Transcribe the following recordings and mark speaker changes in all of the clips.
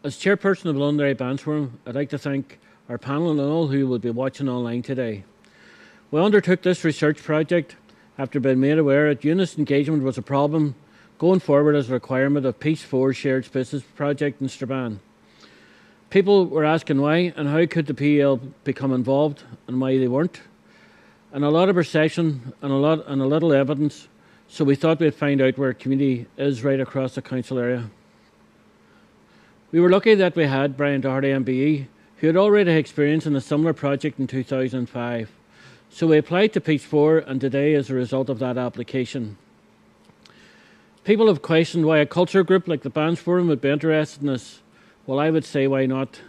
Speaker 1: As chairperson of the Londonderry Bands Forum, I'd like to thank our panel and all who will be watching online today. We undertook this research project after being made aware that unit engagement was a problem going forward as a requirement of Peace 4 Shared Spaces project in Strabane. People were asking why and how could the PEL become involved and why they weren't. And a lot of perception and a little evidence, so we thought we'd find out where community is right across the council area. We were lucky that we had Brian Doherty MBE, who had already had experience in a similar project in 2005. So we applied to Peace 4 and today as a result of that application. People have questioned why a culture group like the Bands Forum would be interested in this. Well, I would say why not.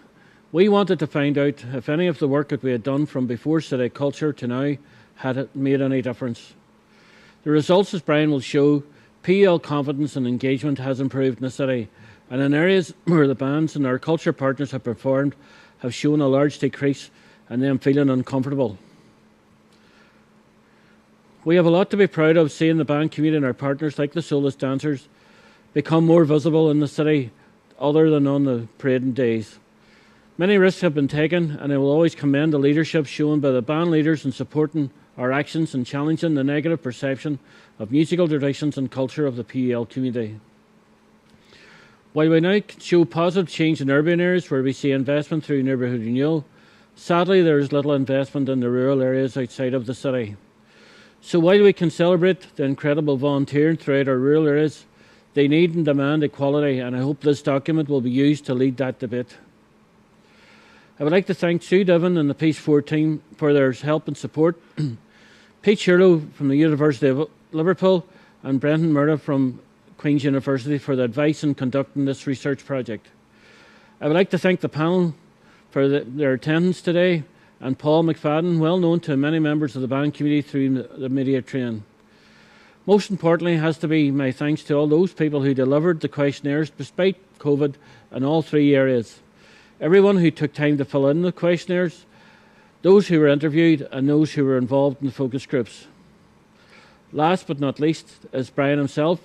Speaker 1: We wanted to find out if any of the work that we had done from before City Culture to now had made any difference. The results, as Brian will show, PEL confidence and engagement has improved in the city, and in areas where the bands and our culture partners have performed have shown a large decrease and them feeling uncomfortable. We have a lot to be proud of seeing the band community and our partners like the soloist dancers become more visible in the city other than on the parading days. Many risks have been taken, and I will always commend the leadership shown by the band leaders in supporting our actions and challenging the negative perception of musical traditions and culture of the PEL community. While we now show positive change in urban areas where we see investment through neighbourhood renewal, sadly there is little investment in the rural areas outside of the city. So while we can celebrate the incredible volunteering throughout our rural areas, they need and demand equality, and I hope this document will be used to lead that debate. I would like to thank Sue Divan and the Peace 4 team for their help and support, Pete Shirlow from the University of Liverpool and Brendan Murrah from Queen's University for their advice in conducting this research project. I would like to thank the panel for their attendance today, and Paul McFadden, well known to many members of the band community through the media training. Most importantly has to be my thanks to all those people who delivered the questionnaires despite COVID in all three areas. Everyone who took time to fill in the questionnaires, those who were interviewed and those who were involved in the focus groups. Last but not least is Brian himself,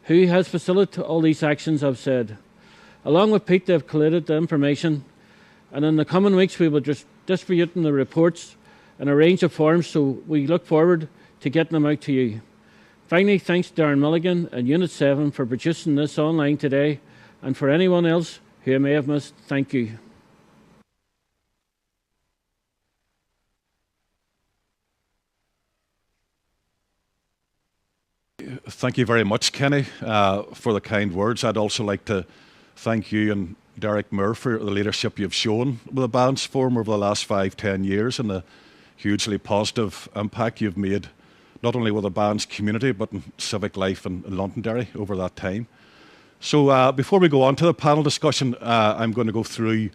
Speaker 1: who has facilitated all these actions I've said. Along with Pete, they've collated the information, and in the coming weeks we will just distributing the reports in a range of forms, so we look forward to getting them out to you. Finally, thanks to Darren Mulligan and Unit 7 for producing this online today, and for anyone else who I may have missed, thank you.
Speaker 2: Thank you very much, Kenny, for the kind words. I'd also like to thank you and Derek Moore for the leadership you've shown with the Bands Forum over the last 5-10 years and the hugely positive impact you've made not only with the bands community but in civic life in Londonderry over that time. So before we go on to the panel discussion, I'm going to go through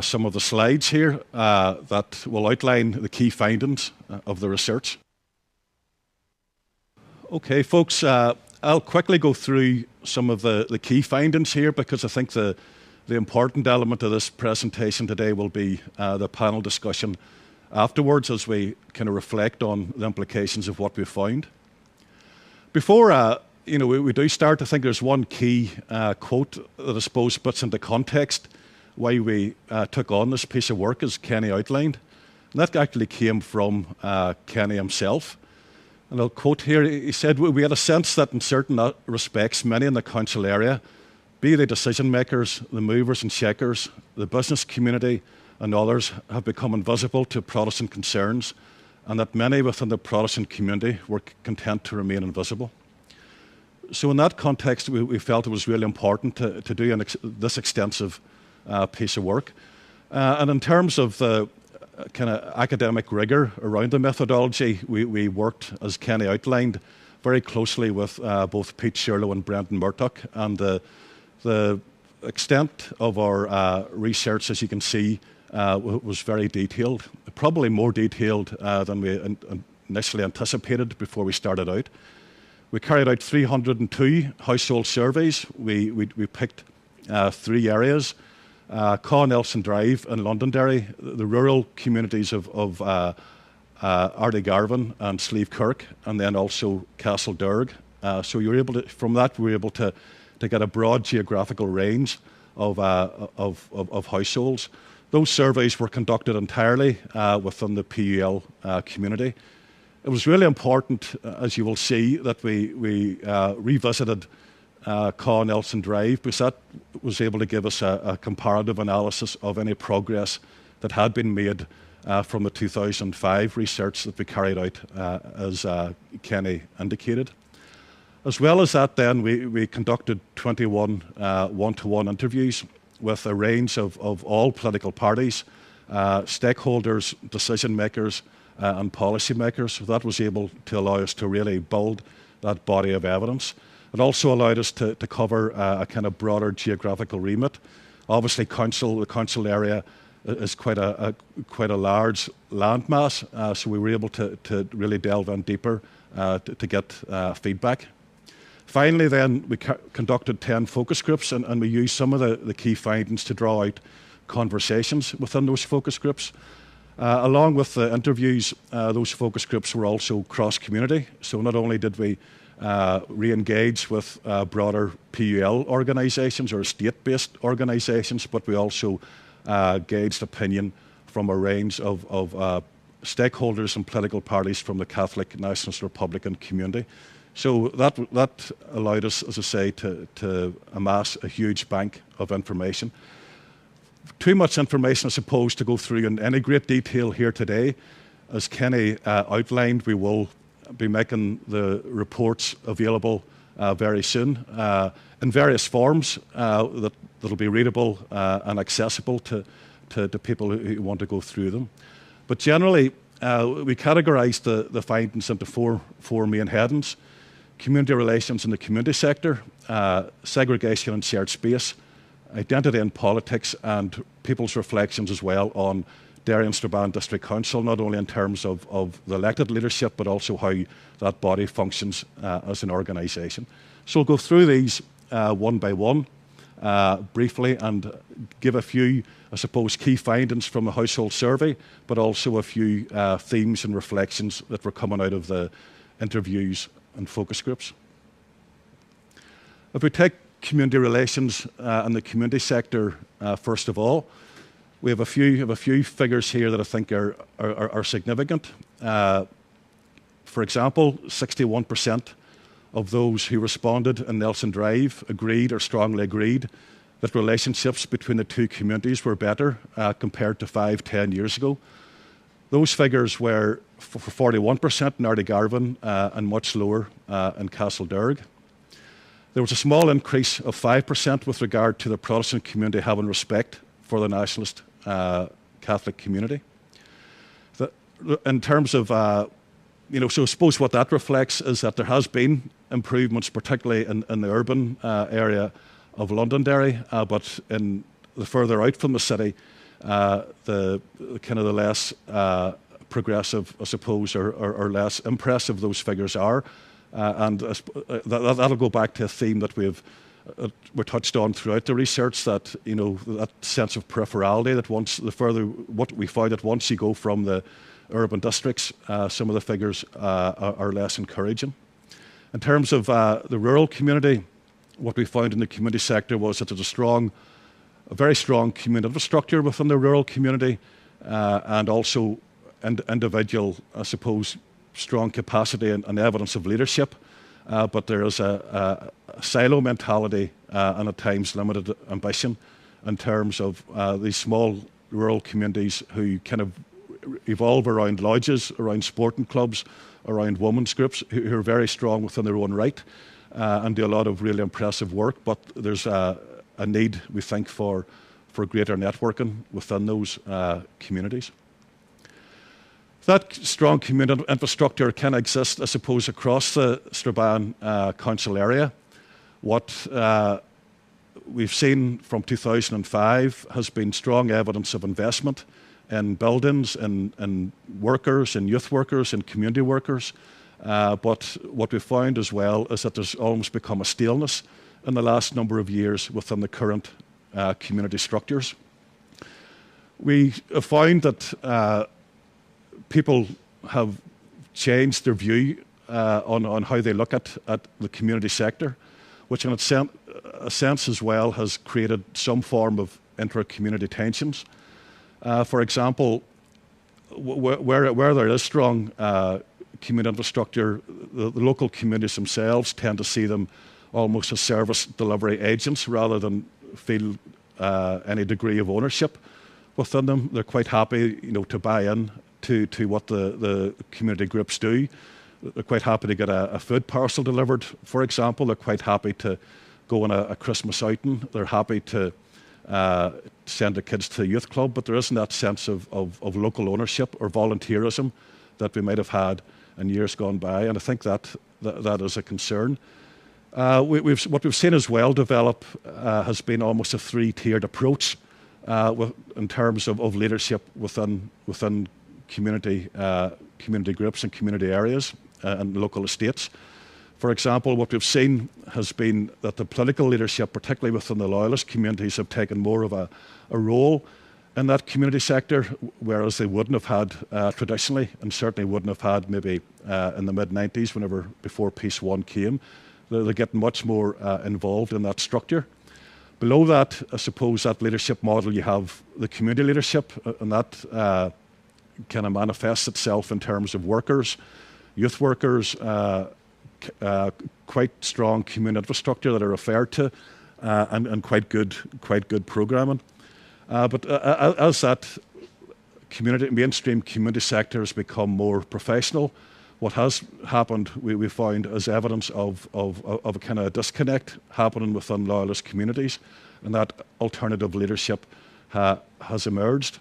Speaker 2: some of the slides here that will outline the key findings of the research. Okay, folks, I'll quickly go through some of the key findings here because I think the important element of this presentation today will be the panel discussion afterwards as we kind of reflect on the implications of what we found. Before we do start, I think there's one key quote that I suppose puts into context why we took on this piece of work, as Kenny outlined. And that actually came from Kenny himself. And I'll quote here, he said, "We had a sense that in certain respects, many in the council area, be they decision makers, the movers and shakers, the business community and others, have become invisible to Protestant concerns, and that many within the Protestant community were content to remain invisible." So in that context, we felt it was really important to do this extensive piece of work. And in terms of the kind of academic rigour around the methodology, we worked, as Kenny outlined, very closely with both Pete Shirlow and Brendan Murtock, and the extent of our research, as you can see, was very detailed, probably more detailed than we initially anticipated before we started out. We carried out 302 household surveys. We picked 3 areas: Caw Nelson Drive in Londonderry, the rural communities of Ardygarvan and Slieve Kirk, and then also Castlederg. So you were able to, from that, we were able to get a broad geographical range of households. Those surveys were conducted entirely within the PUL community. It was really important, as you will see, that we revisited Con Nelson Drive, because that was able to give us a comparative analysis of any progress that had been made from the 2005 research that we carried out, as Kenny indicated. As well as that, then, we conducted 21 one-to-one interviews with a range of all political parties, stakeholders, decision makers, and policy makers. So that was able to allow us to really build that body of evidence. It also allowed us to cover a kind of broader geographical remit. Obviously, the council area is quite a large landmass, so we were able to really delve in deeper to get feedback. Finally, then, we conducted 10 focus groups, and we used some of the key findings to draw out conversations within those focus groups. Along with the interviews, those focus groups were also cross-community. So not only did we re-engage with broader PUL organisations or state-based organisations, but we also gauged opinion from a range of stakeholders and political parties from the Catholic Nationalist Republican community. So that allowed us, as I say, to amass a huge bank of information. Too much information, I suppose, to go through in any great detail here today. As Kenny outlined, we will be making the reports available very soon in various forms that'll be readable and accessible to people who want to go through them. But generally, we categorised the findings into four main headings: community relations in the community sector, segregation and shared space, identity and politics, and people's reflections as well on Derry and Strabane District Council, not only in terms of the elected leadership, but also how that body functions as an organisation. So we'll go through these one by one briefly and give a few, I suppose, key findings from the household survey, but also a few themes and reflections that were coming out of the interviews and focus groups. If we take community relations and the community sector first of all, we have a few figures here that I think are significant. For example, 61% of those who responded in Nelson Drive agreed or strongly agreed that relationships between the two communities were better compared to 5-10 years ago. Those figures were for 41% in Ardegarvan and much lower in Castlederg. There was a small increase of 5% with regard to the Protestant community having respect for the nationalist Catholic community. In terms of, so I suppose what that reflects is that there has been improvements, particularly in the urban area of Londonderry, but in the further out from the city, the kind of the less progressive, I suppose, or less impressive those figures are. And that'll go back to a theme that we're touched on throughout the research, that that sense of peripherality, that what we find that once you go from the urban districts, some of the figures are less encouraging. In terms of the rural community, what we found in the community sector was that there's a very strong community infrastructure within the rural community, and also individual, I suppose, strong capacity and evidence of leadership, but there is a silo mentality and at times limited ambition in terms of these small rural communities who kind of evolve around lodges, around sporting clubs, around women's groups who are very strong within their own right and do a lot of really impressive work, but there's a need, we think, for greater networking within those communities. That strong community infrastructure can exist, I suppose, across the Strabane council area. What we've seen from 2005 has been strong evidence of investment in buildings, in workers, in youth workers, in community workers. But what we found as well is that there's almost become a staleness in the last number of years within the current community structures. We have found that people have changed their view on how they look at the community sector, which in a sense as well, has created some form of intra-community tensions. For example, where there is strong community infrastructure, the local communities themselves tend to see them almost as service delivery agents rather than feel any degree of ownership within them. They're quite happy, to buy in to what the community groups do. They're quite happy to get a food parcel delivered, for example. They're quite happy to go on a Christmas outing. They're happy to send the kids to a youth club, but there isn't that sense of local ownership or volunteerism that we might have had in years gone by, and I think that is a concern. What we've seen as well develop has been almost a three-tiered approach in terms of leadership within community groups and community areas and local estates. For example, what we've seen has been that the political leadership, particularly within the loyalist communities, have taken more of a role in that community sector, whereas they wouldn't have had traditionally, and certainly wouldn't have had maybe in the mid-90s, before Peace One came. They're getting much more involved in that structure. Below that, I suppose, that leadership model, you have the community leadership, and that kind of manifests itself in terms of workers, youth workers, quite strong community infrastructure that are referred to, and quite good programming. But as that mainstream community sector has become more professional, what has happened, we found, is evidence of a kind of disconnect happening within loyalist communities, and that alternative leadership has emerged.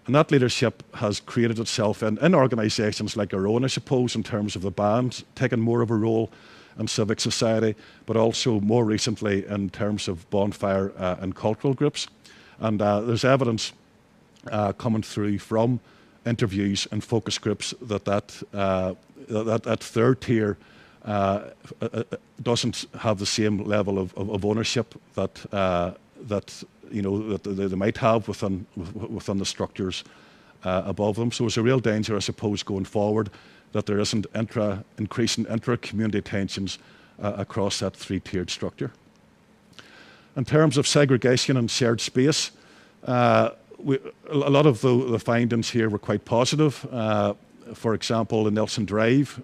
Speaker 2: And that leadership has created itself in organisations like our own, I suppose, in terms of the band, taking more of a role in civic society, but also more recently in terms of bonfire and cultural groups. And there's evidence coming through from interviews and focus groups that third tier doesn't have the same level of ownership that they might have within the structures above them. So it's a real danger, I suppose, going forward, that there isn't increasing intra-community tensions across that three-tiered structure. In terms of segregation and shared space, a lot of the findings here were quite positive. For example, in Nelson Drive,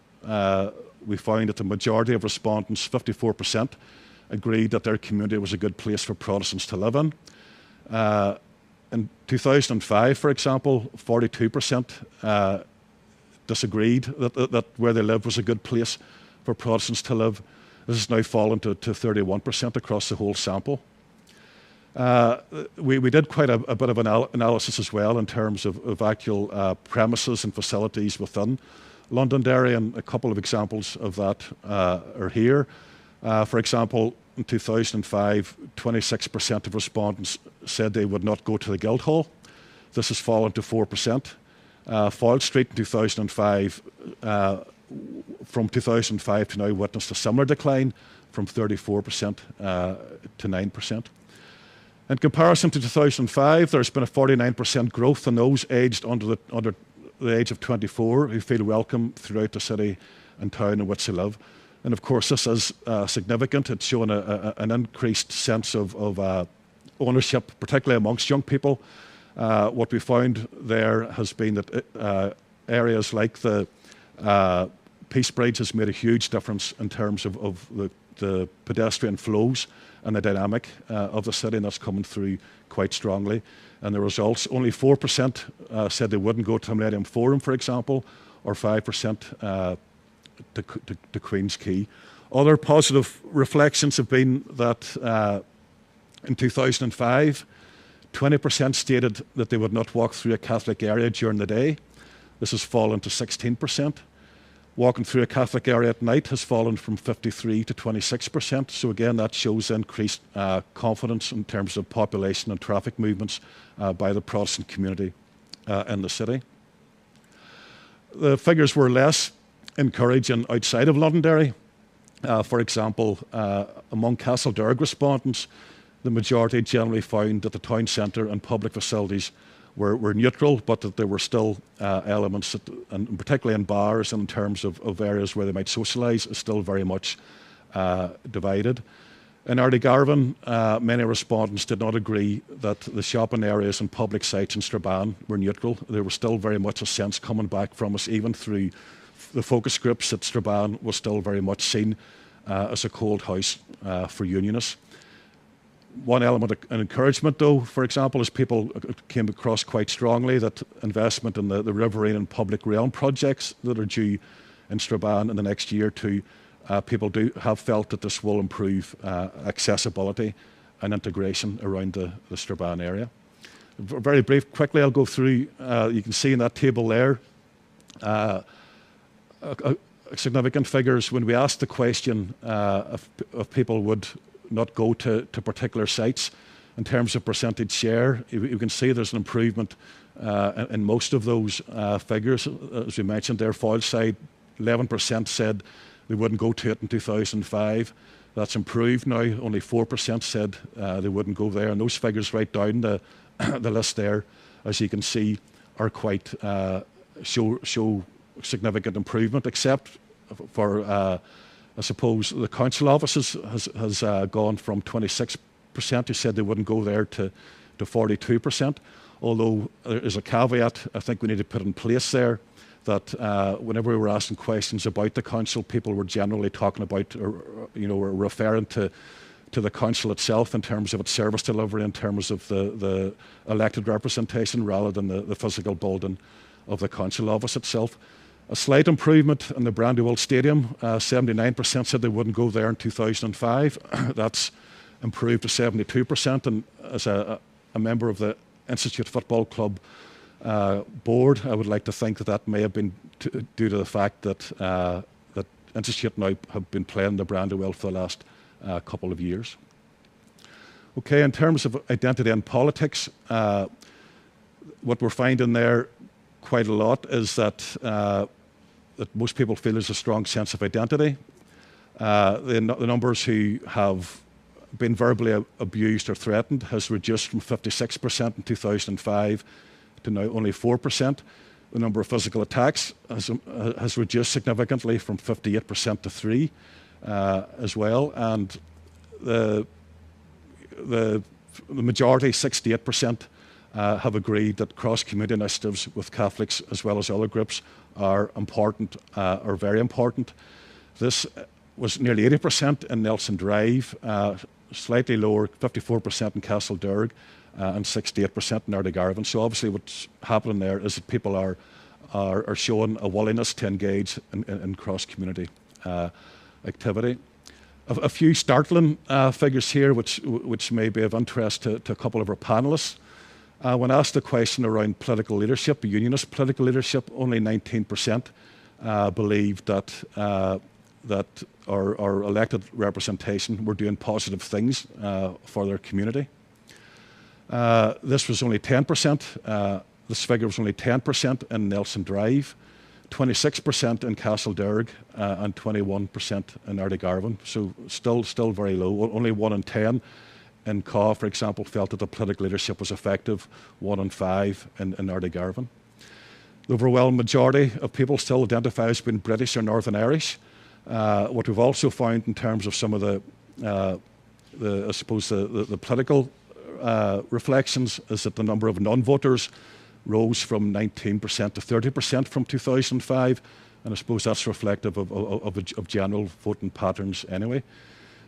Speaker 2: we found that the majority of respondents, 54%, agreed that their community was a good place for Protestants to live in. In 2005, for example, 42% disagreed that where they lived was a good place for Protestants to live. This has now fallen to 31% across the whole sample. We did quite a bit of analysis as well in terms of actual premises and facilities within Londonderry, and a couple of examples of that are here. For example, in 2005, 26% of respondents said they would not go to the Guildhall. This has fallen to 4%. Foyle Street in 2005, from 2005 to now, witnessed a similar decline from 34% to 9%. In comparison to 2005, there's been a 49% growth in those aged under the age of 24 who feel welcome throughout the city and town in which they live. And of course, this is significant. It's shown an increased sense of ownership, particularly amongst young people. What we found there has been that areas like the Peace Bridge has made a huge difference in terms of the pedestrian flows and the dynamic of the city, and that's coming through quite strongly. And the results, only 4% said they wouldn't go to the Millennium Forum, for example, or 5% to Queen's Quay. Other positive reflections have been that in 2005, 20% stated that they would not walk through a Catholic area during the day. This has fallen to 16%. Walking through a Catholic area at night has fallen from 53% to 26%. So again, that shows increased confidence in terms of population and traffic movements by the Protestant community in the city. The figures were less encouraging outside of Londonderry. For example, among Castlederg respondents, the majority generally found that the town centre and public facilities were neutral, but that there were still elements, that, and particularly in bars and in terms of areas where they might socialise, is still very much divided. In Ardiegarvan, many respondents did not agree that the shopping areas and public sites in Strabane were neutral. There was still very much a sense coming back from us, even through the focus groups, that Strabane was still very much seen as a cold house for unionists. One element of encouragement, though, for example, is people came across quite strongly that investment in the riverine and public realm projects that are due in Strabane in the next year or two, people do have felt that this will improve accessibility and integration around the Strabane area. Very brief, quickly, I'll go through. You can see in that table there significant figures. When we asked the question if people would not go to particular sites in terms of percentage share, you can see there's an improvement in most of those figures. As we mentioned there, Foyleside, 11% said they wouldn't go to it in 2005. That's improved now. Only 4% said they wouldn't go there. And those figures right down the list there, as you can see, are quite show significant improvement, except for I suppose the council offices has gone from 26% who said they wouldn't go there to 42%. Although there is a caveat I think we need to put in place there, that whenever we were asking questions about the council, people were generally talking about, or were referring to the council itself in terms of its service delivery, in terms of the elected representation, rather than the physical building of the council office itself. A slight improvement in the Brandywell Stadium. 79% said they wouldn't go there in 2005. That's improved to 72%. And as a member of the Institute Football Club board, I would like to think that may have been due to the fact that that Institute now have been playing the Brandywell for the last couple of years. Okay, in terms of identity and politics, what we're finding there quite a lot is that most people feel there's a strong sense of identity. The numbers who have been verbally abused or threatened has reduced from 56% in 2005 to now only 4%. The number of physical attacks has reduced significantly from 58% to 3% as well. And the majority, 68%, have agreed that cross-community initiatives with Catholics as well as other groups are important, are very important. This was nearly 80% in Nelson Drive, slightly lower, 54% in Castlederg, and 68% in Ardiegarvan. So obviously what's happening there is that people are showing a willingness to engage in cross-community activity. A few startling figures here which may be of interest to a couple of our panellists. When asked the question around political leadership, unionist political leadership, only 19% believed that our elected representation were doing positive things for their community. This was only 10%. This figure was only 10% in Nelson Drive, 26% in Castlederg, and 21% in Ardiegarvan. So still very low. Only 1 in 10 in Caw, for example, felt that the political leadership was effective. 1 in 5 in Ardiegarvan. The overwhelming majority of people still identify as being British or Northern Irish. What we've also found in terms of some of the political reflections is that the number of non-voters rose from 19% to 30% from 2005, and I suppose that's reflective of general voting patterns anyway.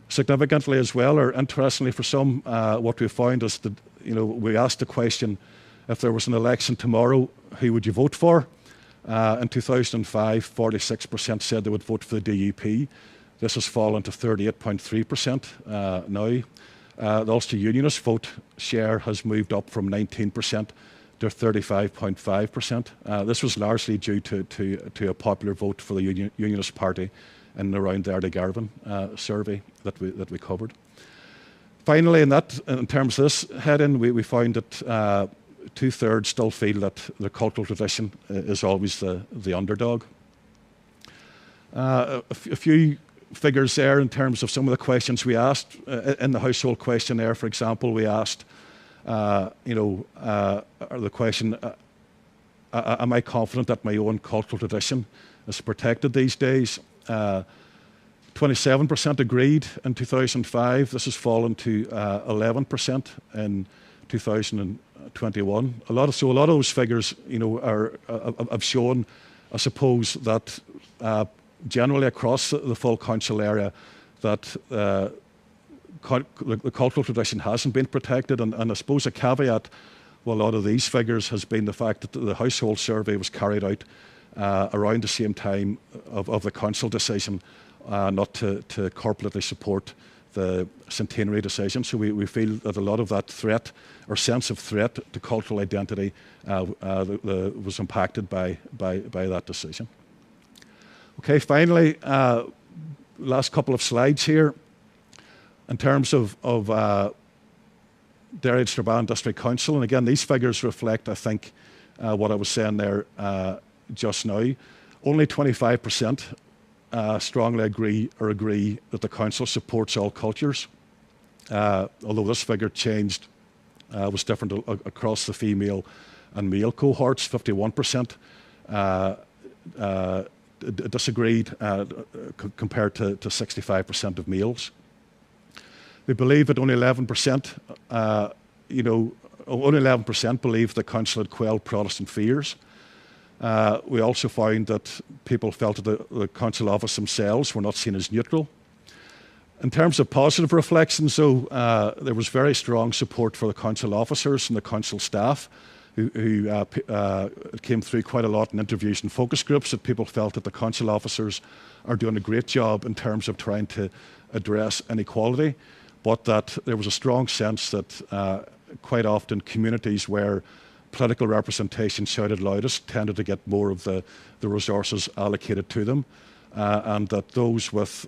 Speaker 2: Significantly as well, or interestingly for some, what we found is that we asked the question, if there was an election tomorrow, who would you vote for? In 2005, 46% said they would vote for the DUP. This has fallen to 38.3% now. The Ulster Unionist vote share has moved up from 19% to 35.5%. This was largely due to a popular vote for the Unionist Party in and around the Ardiegarvan survey that we covered. Finally, in terms of this heading, we found that 2/3 still feel that the cultural tradition is always the underdog. A few figures there in terms of some of the questions we asked. In the household questionnaire, for example, we asked, the question, am I confident that my own cultural tradition is protected these days? 27% agreed in 2005. This has fallen to 11% in 2021. A lot of those figures, have shown, I suppose, that generally across the full council area, that the cultural tradition hasn't been protected. And I suppose a caveat with a lot of these figures has been the fact that the household survey was carried out around the same time of the council decision not to corporately support the centenary decision. So we feel that a lot of that threat or sense of threat to cultural identity was impacted by that decision. Okay, finally, last couple of slides here. In terms of Derry and Strabane District Council, and again, these figures reflect, I think, what I was saying there just now. Only 25% strongly agree that the council supports all cultures, although this figure changed, was different across the female and male cohorts. 51% disagreed compared to 65% of males. They believe that only 11%, only 11% believe the council had quelled Protestant fears. We also found that people felt that the council office themselves were not seen as neutral. In terms of positive reflections, though, there was very strong support for the council officers and the council staff, who came through quite a lot in interviews and focus groups, that people felt that the council officers are doing a great job in terms of trying to address inequality, but that there was a strong sense that quite often communities where political representation shouted loudest tended to get more of the resources allocated to them, and that those with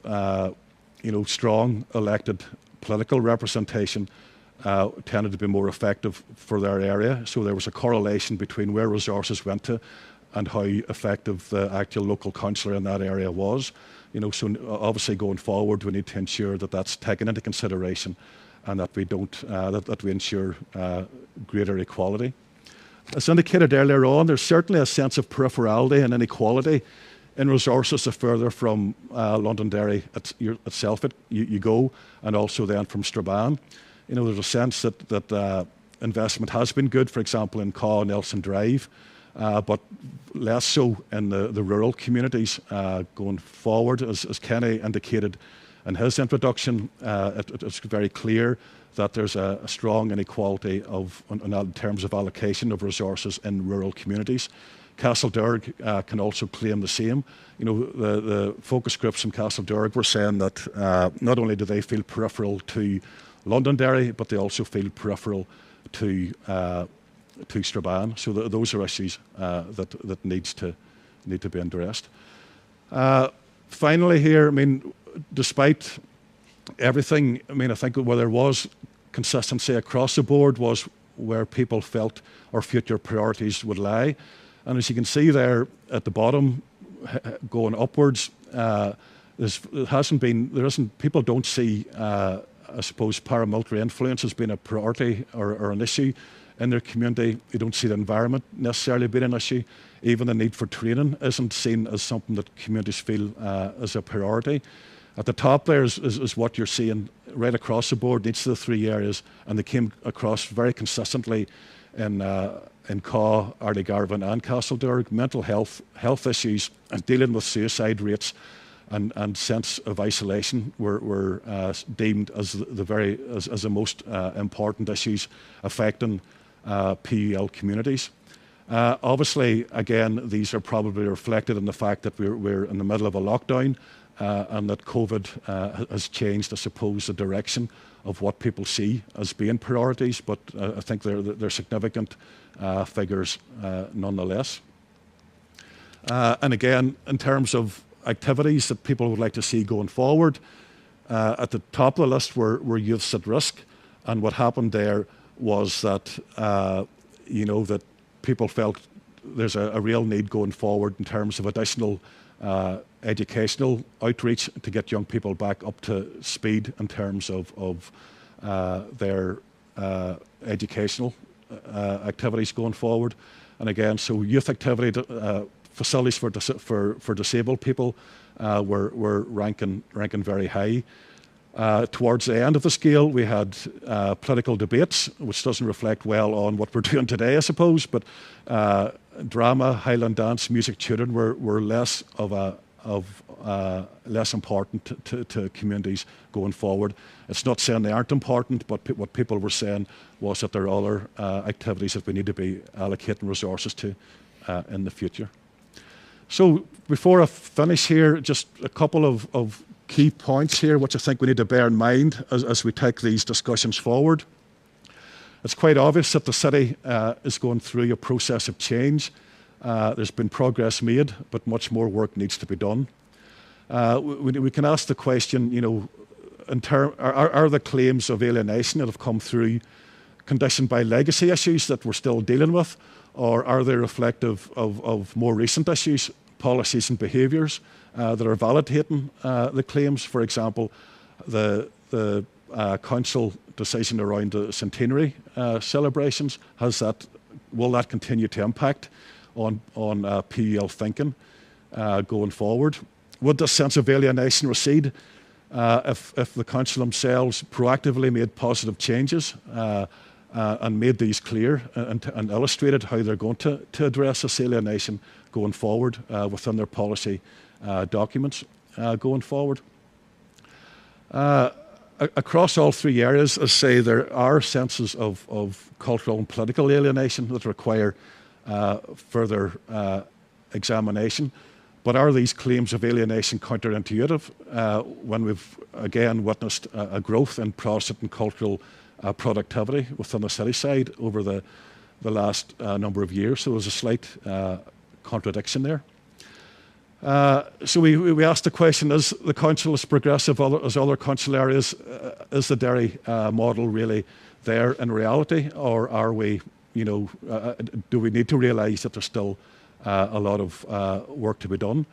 Speaker 2: strong elected political representation tended to be more effective for their area. So there was a correlation between where resources went to and how effective the actual local councillor in that area was. So obviously going forward, we need to ensure that that's taken into consideration, and that we don't that we ensure greater equality. As indicated earlier on, there's certainly a sense of peripherality and inequality in resources the further from Londonderry itself you go, and also then from Strabane. There's a sense that investment has been good, for example, in Caw Nelson Drive, but less so in the rural communities going forward. As Kenny indicated in his introduction, it's very clear that there's a strong inequality in terms of allocation of resources in rural communities. Castlederg can also claim the same. The focus groups in Castlederg were saying that not only do they feel peripheral to Londonderry, but they also feel peripheral to Strabane. So those are issues that need to be addressed. Finally here, despite everything, I think where there was consistency across the board was where people felt our future priorities would lie. And as you can see there at the bottom, going upwards, people don't see, I suppose, paramilitary influence as being a priority or an issue in their community. They don't see the environment necessarily being an issue. Even the need for training isn't seen as something that communities feel as a priority. At the top there is what you're seeing right across the board in each of the three areas, and they came across very consistently in Caw, Arleygarvan and Castlederg. Mental health issues and dealing with suicide rates and sense of isolation were deemed as the most important issues affecting PUL communities. Obviously, again, these are probably reflected in the fact that we're in the middle of a lockdown, and that COVID has changed, I suppose, the direction of what people see as being priorities, but I think they're significant figures nonetheless. And again, in terms of activities that people would like to see going forward, at the top of the list were youths at risk, and what happened there was that that people felt there's a real need going forward in terms of additional educational outreach to get young people back up to speed in terms of their educational activities going forward. And again, so youth activity, facilities for disabled people were ranking very high. Towards the end of the scale, we had political debates, which doesn't reflect well on what we're doing today, I suppose. But drama, Highland dance, music, tutoring were less less important to communities going forward. It's not saying they aren't important, but what people were saying was that there are other activities that we need to be allocating resources to in the future. So before I finish here, just a couple of key points here, which I think we need to bear in mind as we take these discussions forward. It's quite obvious that the city is going through a process of change. There's been progress made, but much more work needs to be done. We can ask the question, are the claims of alienation that have come through conditioned by legacy issues that we're still dealing with, or are they reflective of more recent issues, policies and behaviours that are validating the claims? For example, the council decision around the centenary celebrations, will that continue to impact on PUL thinking going forward? Would this sense of alienation recede if the council themselves proactively made positive changes and made these clear and illustrated how they're going to address this alienation going forward within their policy documents going forward? Across all three areas, as I say, there are senses of cultural and political alienation that require further examination. But are these claims of alienation counterintuitive when we've again witnessed a growth in Protestant and cultural productivity within the city side over the last number of years? So there's a slight contradiction there. So we asked the question, is the council as progressive as other council areas? Is the Derry model really there in reality? Or are we, do we need to realise that there's still a lot of work to be done?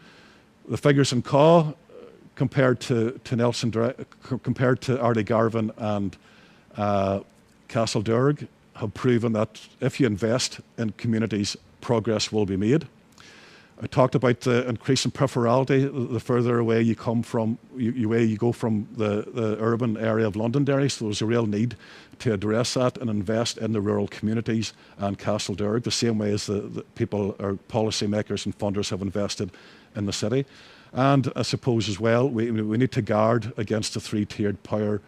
Speaker 2: The figures in Caw compared to Nelson, compared to Ardee Garvan and Castledurg have proven that if you invest in communities, progress will be made. I talked about the increasing peripherality. The further away you come from, you go from the urban area of Londonderry, so there's a real need to address that and invest in the rural communities and Castledurg, the same way as the people or policymakers and funders have invested in the city. And I suppose as well, we need to guard against the three-tiered power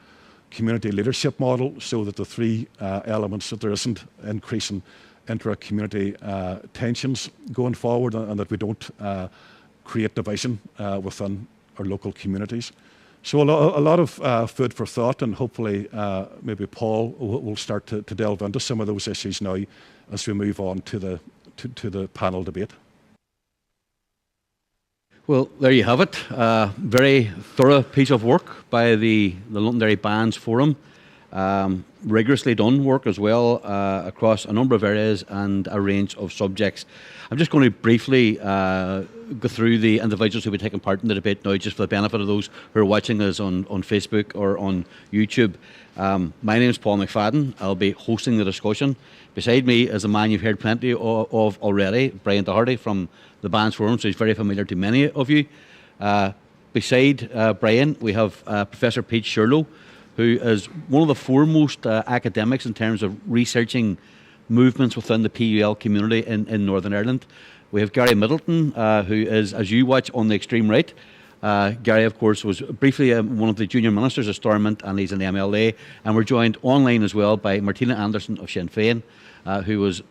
Speaker 2: community leadership model, so that the three elements, that there isn't increasing intra-community tensions going forward, and that we don't create division within our local communities. So a lot of food for thought, and hopefully maybe Paul will start to delve into some of those issues now as we move on to the panel debate.
Speaker 3: Well, there you have it. Very thorough piece of work by the Londonderry Bands Forum. Rigorously done work as well across a number of areas and a range of subjects. I'm just going to briefly go through the individuals who will be taking part in the debate now, just for the benefit of those who are watching us on Facebook or on YouTube. My name is Paul McFadden. I'll be hosting the discussion. Beside me is a man you've heard plenty of already, Brian Doherty from the Bands Forum, so he's very familiar to many of you. Beside Brian, we have Professor Pete Shirlow, who is one of the foremost academics in terms of researching movements within the PUL community in Northern Ireland. We have Gary Middleton, who is, as you watch, on the extreme right. Gary, of course, was briefly one of the junior ministers of Stormont, and he's in the MLA. And we're joined online as well by Martina Anderson of Sinn Féin, who was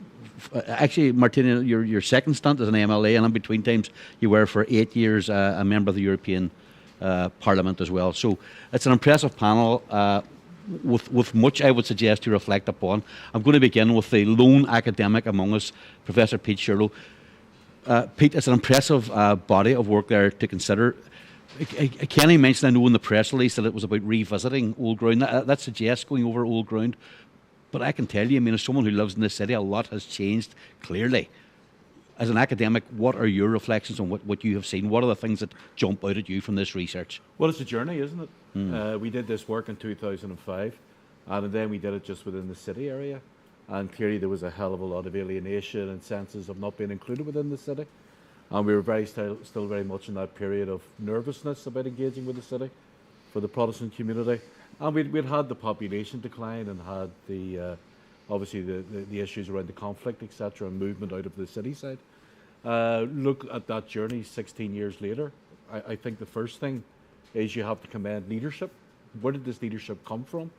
Speaker 3: actually, Martina, your second stint as an MLA, and in between times you were for 8 years a member of the European Parliament as well. So it's an impressive panel with much I would suggest to reflect upon. I'm going to begin with the lone academic among us, Professor Pete Shirlow. Pete, it's an impressive body of work there to consider. Kenny mentioned, I know in the press release, that it was about revisiting old ground. That suggests going over old ground. But I can tell you, I mean, as someone who lives in this city, a lot has changed clearly. As an academic, what are your reflections on what you have seen? What are the things that jump out at you from this research?
Speaker 4: Well, it's a journey, isn't it? We did this work in 2005, and then we did it just within the city area. And clearly there was a hell of a lot of alienation and senses of not being included within the city. And we were still very much in that period of nervousness about engaging with the city for the Protestant community. And we'd had the population decline and had the obviously the issues around the conflict, etc., and movement out of the city side. Look at that journey 16 years later. I think the first thing is you have to commend leadership. Where did this leadership come from?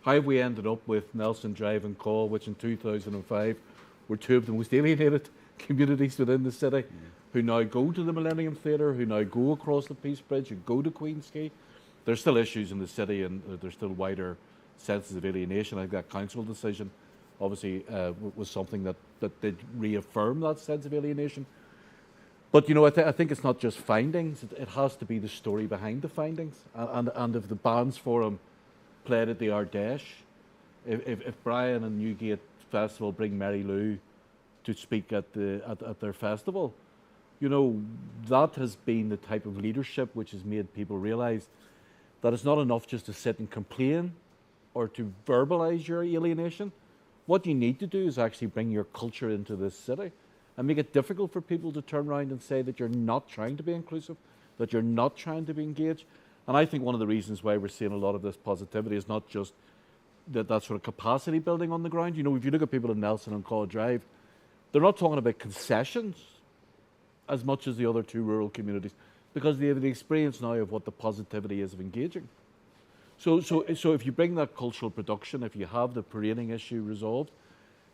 Speaker 4: How have we ended up with Nelson Drive and Call, which in 2005 were two of the most alienated communities within the city, who now go to the Millennium Theatre, who now go across the Peace Bridge, who go to Queen's Quay. There's still issues in the city, and there's still wider senses of alienation. I think that council decision obviously was something that did reaffirm that sense of alienation. But you know, I think it's not just findings; it has to be the story behind the findings. And if the Bands Forum played at the Ardèche, if Brian and Newgate Festival bring Mary Lou to speak at their festival, you know, that has been the type of leadership which has made people realise that it's not enough just to sit and complain or to verbalise your alienation. What you need to do is actually bring your culture into this city and make it difficult for people to turn around and say that you're not trying to be inclusive, that you're not trying to be engaged. And I think one of the reasons why we're seeing a lot of this positivity is not just that sort of capacity building on the ground. You know, if you look at people in Nelson and Caw Drive, they're not talking about concessions as much as the other two rural communities, because they have the experience now of what the positivity is of engaging. So if you bring that cultural production, if you have the parading issue resolved,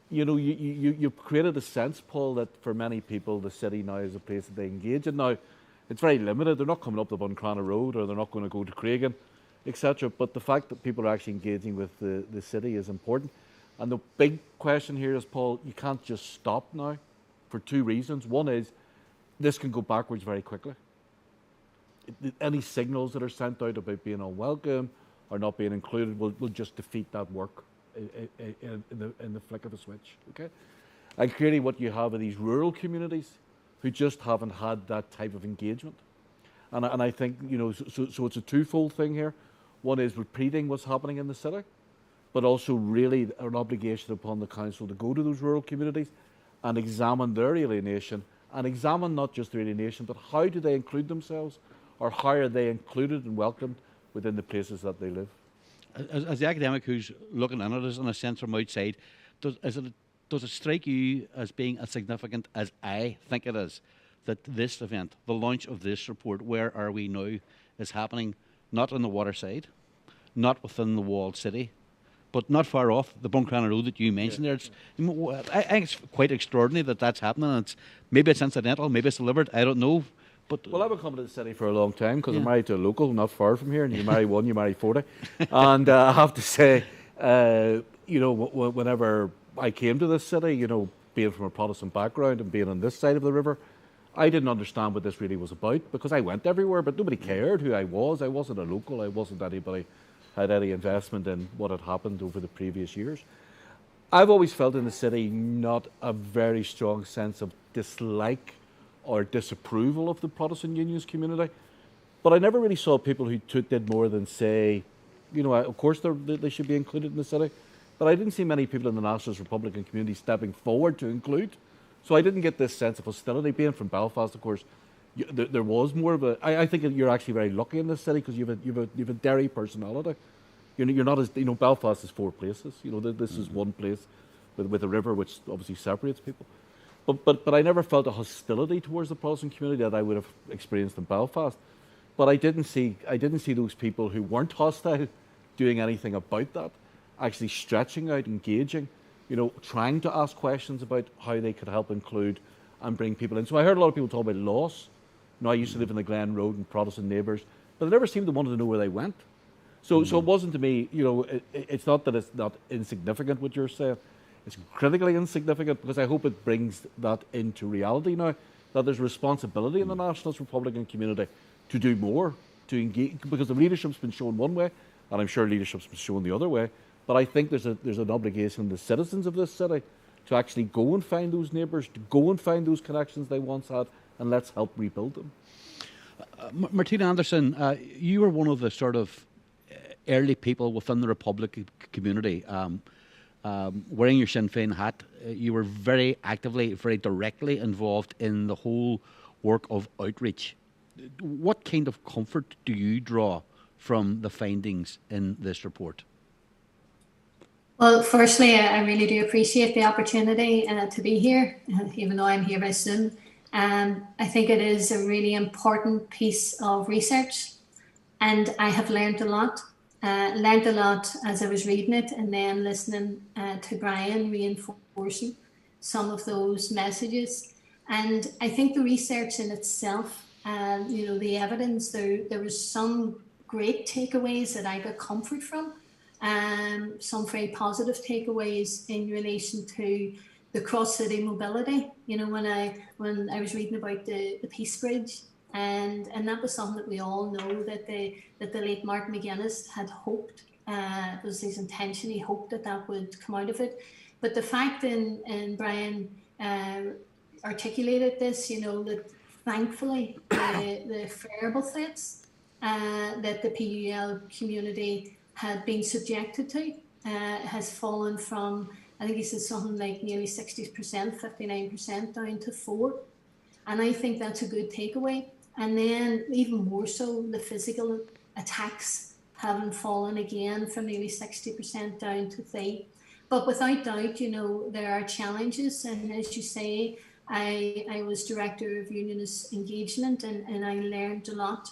Speaker 4: you know, you've created a sense, Paul, that for many people the city now is a place that they engage in. Now, it's very limited. They're not coming up the Buncrana Road, or they're not going to go to Craigan, etc. But the fact that people are actually engaging with the city is important. And the big question here is, Paul, you can't just stop now for two reasons. One is this can go backwards very quickly. Any signals that are sent out about being unwelcome or not being included will just defeat that work in the flick of a switch. Okay, and clearly what you have are these rural communities who just haven't had that type of engagement, and I think, you know, so it's a twofold thing here. One is repeating what's happening in the city, but also really an obligation upon the council to go to those rural communities and examine their alienation, and examine not just their alienation, but how do they include themselves, or how are they included and welcomed within the places that they live.
Speaker 3: As the academic who's looking in at us in a sense from outside, does it strike you as being as significant as I think it is, that this event, the launch of this report, Where Are We Now, is happening not on the waterside, not within the walled city, but not far off the Buncrana Road that you mentioned there? I think it's quite extraordinary that that's happening. Maybe it's incidental, maybe it's deliberate, I don't know. But
Speaker 4: well, I've been coming to the city for a long time because I'm married to a local not far from here, and you marry one, you marry 40. And I have to say, you know, whenever I came to this city, you know, being from a Protestant background and being on this side of the river, I didn't understand what this really was about, because I went everywhere, but nobody cared who I was. I wasn't a local. I wasn't anybody had any investment in what had happened over the previous years. I've always felt in the city not a very strong sense of dislike or disapproval of the Protestant Unionist community, but I never really saw people who did more than say, you know, of course they should be included in the city, but I didn't see many people in the Nationalist Republican community stepping forward to include. So I didn't get this sense of hostility. Being from Belfast, of course, there was more of a. I think you're actually very lucky in this city because you've a Derry personality. You're not as, you know, Belfast is four places. You know, this is one place with a river which obviously separates people. But I never felt a hostility towards the Protestant community that I would have experienced in Belfast. But I didn't see those people who weren't hostile doing anything about that, actually stretching out, engaging, you know, trying to ask questions about how they could help include and bring people in. So I heard a lot of people talk about loss. You know, I used to live in the Glen Road and Protestant neighbours, but they never seemed to want to know where they went. So it wasn't, to me, you know, it's not that it's not insignificant what you're saying. It's critically insignificant, because I hope it brings that into reality now, that there's responsibility in the Nationalist Republican community to do more, to engage, because the leadership's been shown one way, and I'm sure leadership's been shown the other way, but I think there's an obligation on the citizens of this city to actually go and find those neighbours, to go and find those connections they once had, and let's help rebuild them.
Speaker 3: Martina Anderson, you were one of the sort of early people within the Republican community. Wearing your Sinn Féin hat, you were very actively, very directly involved in the whole work of outreach. What kind of comfort do you draw from the findings in this report?
Speaker 5: Well, firstly, I really do appreciate the opportunity to be here, even though I'm here by Zoom. I think it is a really important piece of research, and I have learned a lot. Learned a lot as I was reading it, and then listening to Brian reinforcing some of those messages. And I think the research in itself, the evidence, there was some great takeaways that I got comfort from. Some very positive takeaways in relation to the cross-city mobility. When I was reading about the Peace Bridge, and that was something that we all know that the late Martin McGuinness had hoped, it was his intention, he hoped that would come out of it. But the fact, and Brian articulated this, that thankfully the variable threats that the PUL community had been subjected to has fallen from, I think he said something like nearly 60%, 59% down to 4%. And I think that's a good takeaway. And then even more so, the physical attacks having fallen again from nearly 60% down to 3%. But without doubt, there are challenges. And as you say, I was Director of Unionist Engagement, and I learned a lot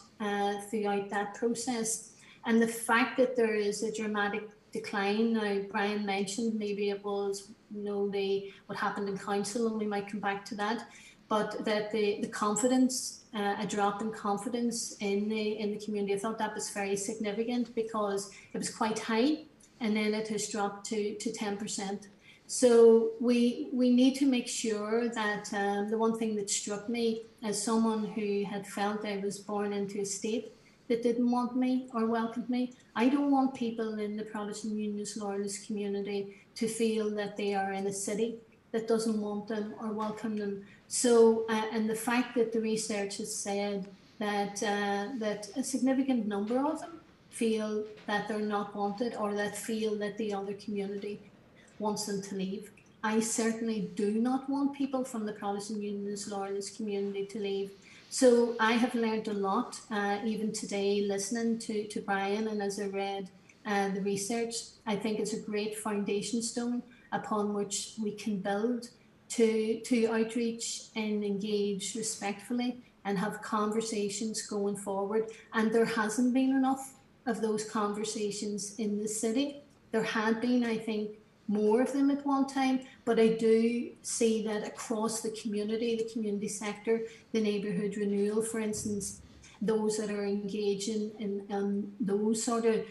Speaker 5: throughout that process. And the fact that there is a dramatic decline, now Brian mentioned maybe it was what happened in council, and we might come back to that, but that the confidence, a drop in confidence in the community, I thought that was very significant because it was quite high, and then it has dropped to 10%. So we need to make sure that the one thing that struck me as someone who had felt I was born into a state that didn't want me or welcomed me. I don't want people in the Protestant Unionist Loyalist community to feel that they are in a city that doesn't want them or welcome them. So, and the fact that the research has said that that a significant number of them feel that they're not wanted, or that feel that the other community wants them to leave. I certainly do not want people from the Protestant Unionist Loyalist community to leave. So I have learned a lot, even today, listening to Brian, and as I read the research, I think it's a great foundation stone upon which we can build to outreach and engage respectfully and have conversations going forward. And there hasn't been enough of those conversations in the city. There had been, I think, more of them at one time, but I do see that across the community sector, the neighbourhood renewal, for instance, those that are engaging in those sort of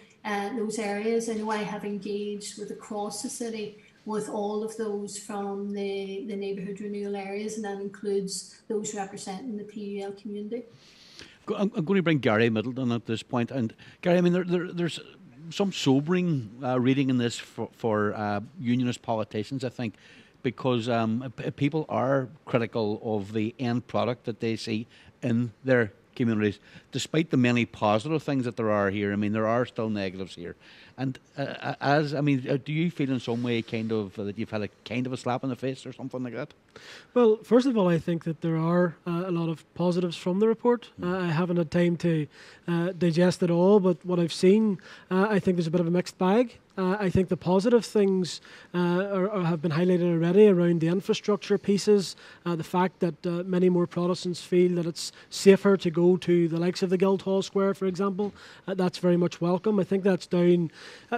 Speaker 5: those areas. I know I have engaged with across the city with all of those from the neighbourhood renewal areas, and that includes those representing the PUL community.
Speaker 3: I'm going to bring Gary Middleton at this point, and Gary, I mean, there's some sobering reading in this for unionist politicians, I think, because people are critical of the end product that they see in their communities, despite the many positive things that there are here. I mean, there are still negatives here. And do you feel in some way kind of that you've had a kind of a slap in the face or something like that?
Speaker 6: Well, first of all, I think that there are a lot of positives from the report. I haven't had time to digest it all, but what I've seen, I think there's a bit of a mixed bag. I think the positive things have been highlighted already around the infrastructure pieces, the fact that many more Protestants feel that it's safer to go to the likes of the Guildhall Square, for example. That's very much welcome. I think that's down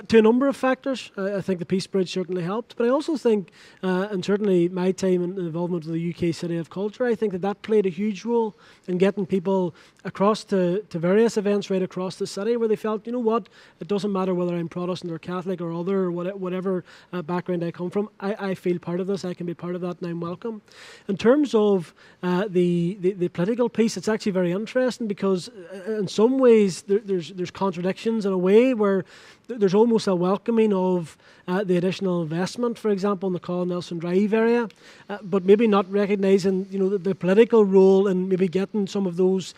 Speaker 6: to a number of factors. I think the Peace Bridge certainly helped, but I also think, and certainly my time in involvement with the UK City of Culture, I think that played a huge role in getting people across to various events right across the city where they felt, you know what, it doesn't matter whether I'm Protestant or Catholic or other or whatever background I come from, I feel part of this, I can be part of that, and I'm welcome. In terms of the political piece, it's actually very interesting because in some ways there's contradictions in a way where there's almost a welcoming of the additional investment, for example, in the Colin Nelson Drive area, but maybe not recognising, the political role in maybe getting some of those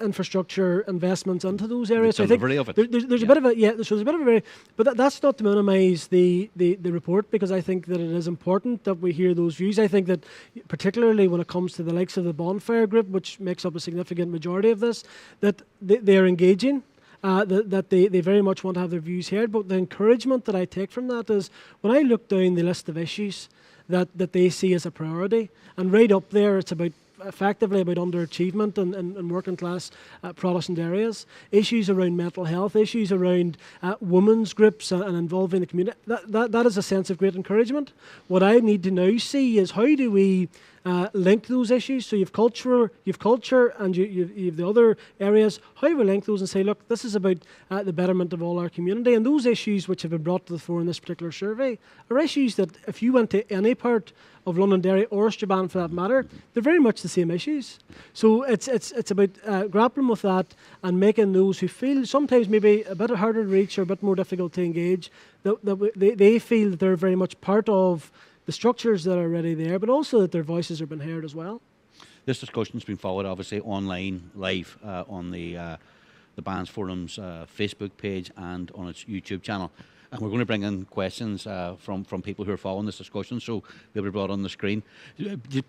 Speaker 6: infrastructure investments into those areas.
Speaker 3: The delivery of it.
Speaker 6: There's a bit of a so there's a bit of a but that's not to minimise the report, because I think that it is important that we hear those views. I think that particularly when it comes to the likes of the Bonfire Group, which makes up a significant majority of this, that they are engaging. That they very much want to have their views heard. But the encouragement that I take from that is when I look down the list of issues that they see as a priority, and right up there it's effectively about underachievement in working class Protestant areas, issues around mental health, issues around women's groups and involving the community. That is a sense of great encouragement. What I need to now see is how do we link those issues. So you've culture, and you've the other areas. How do we link those and say, look, this is about the betterment of all our community, and those issues which have been brought to the fore in this particular survey are issues that if you went to any part of Londonderry or Strabane for that matter, they're very much the same issues. So it's about grappling with that and making those who feel sometimes maybe a bit harder to reach or a bit more difficult to engage, they feel that they're very much part of the structures that are already there, but also that their voices are being heard as well.
Speaker 3: This discussion's been followed, obviously, online, live, on the Bands Forum's Facebook page and on its YouTube channel. And we're going to bring in questions from people who are following this discussion, so they'll be brought on the screen.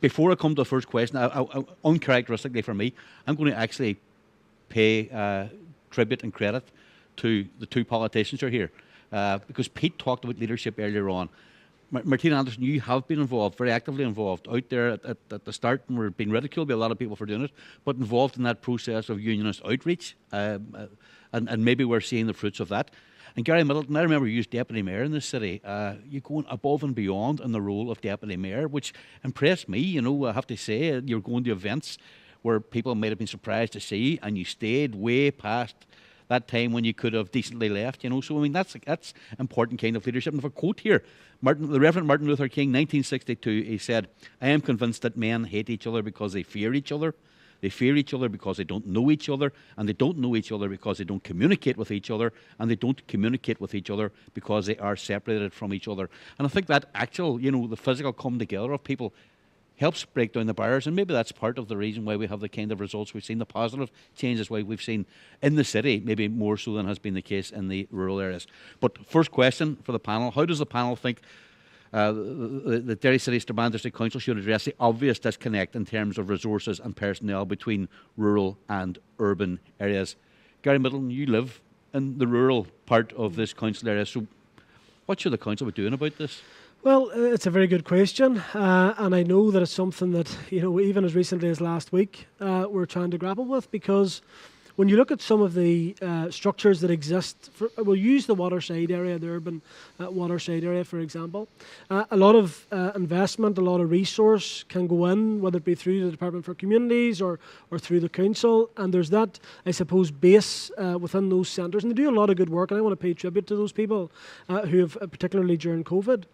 Speaker 3: Before I come to the first question, uncharacteristically for me, I'm going to actually pay tribute and credit to the two politicians who are here, because Pete talked about leadership earlier on. Martina Anderson, you have been involved, very actively involved, out there at the start, and we're being ridiculed by a lot of people for doing it, but involved in that process of unionist outreach, and maybe we're seeing the fruits of that. And Gary Middleton, I remember you as Deputy Mayor in this city. You're going above and beyond in the role of Deputy Mayor, which impressed me. I have to say, you're going to events where people might have been surprised to see, and you stayed way past that time when you could have decently left, So, I mean, that's important kind of leadership. And if a quote here, the Reverend Martin Luther King, 1962, he said, "I am convinced that men hate each other because they fear each other. They fear each other because they don't know each other, and they don't know each other because they don't communicate with each other, and they don't communicate with each other because they are separated from each other." And I think that actual, the physical come together of people helps break down the barriers, and maybe that's part of the reason why we have the kind of results we've seen, the positive changes why we've seen in the city, maybe more so than has been the case in the rural areas. But first question for the panel: how does the panel think the Derry City Strabane District Council should address the obvious disconnect in terms of resources and personnel between rural and urban areas? Gary Middleton, you live in the rural part of this council area, so what should the council be doing about this?
Speaker 6: Well, it's a very good question, and I know that it's something that, even as recently as last week, we're trying to grapple with, because when you look at some of the structures that exist, we'll use the waterside area, the urban waterside area, for example. A lot of investment, a lot of resource can go in, whether it be through the Department for Communities or through the council, and there's that, I suppose, base within those centres, and they do a lot of good work, and I want to pay tribute to those people who have, particularly during COVID.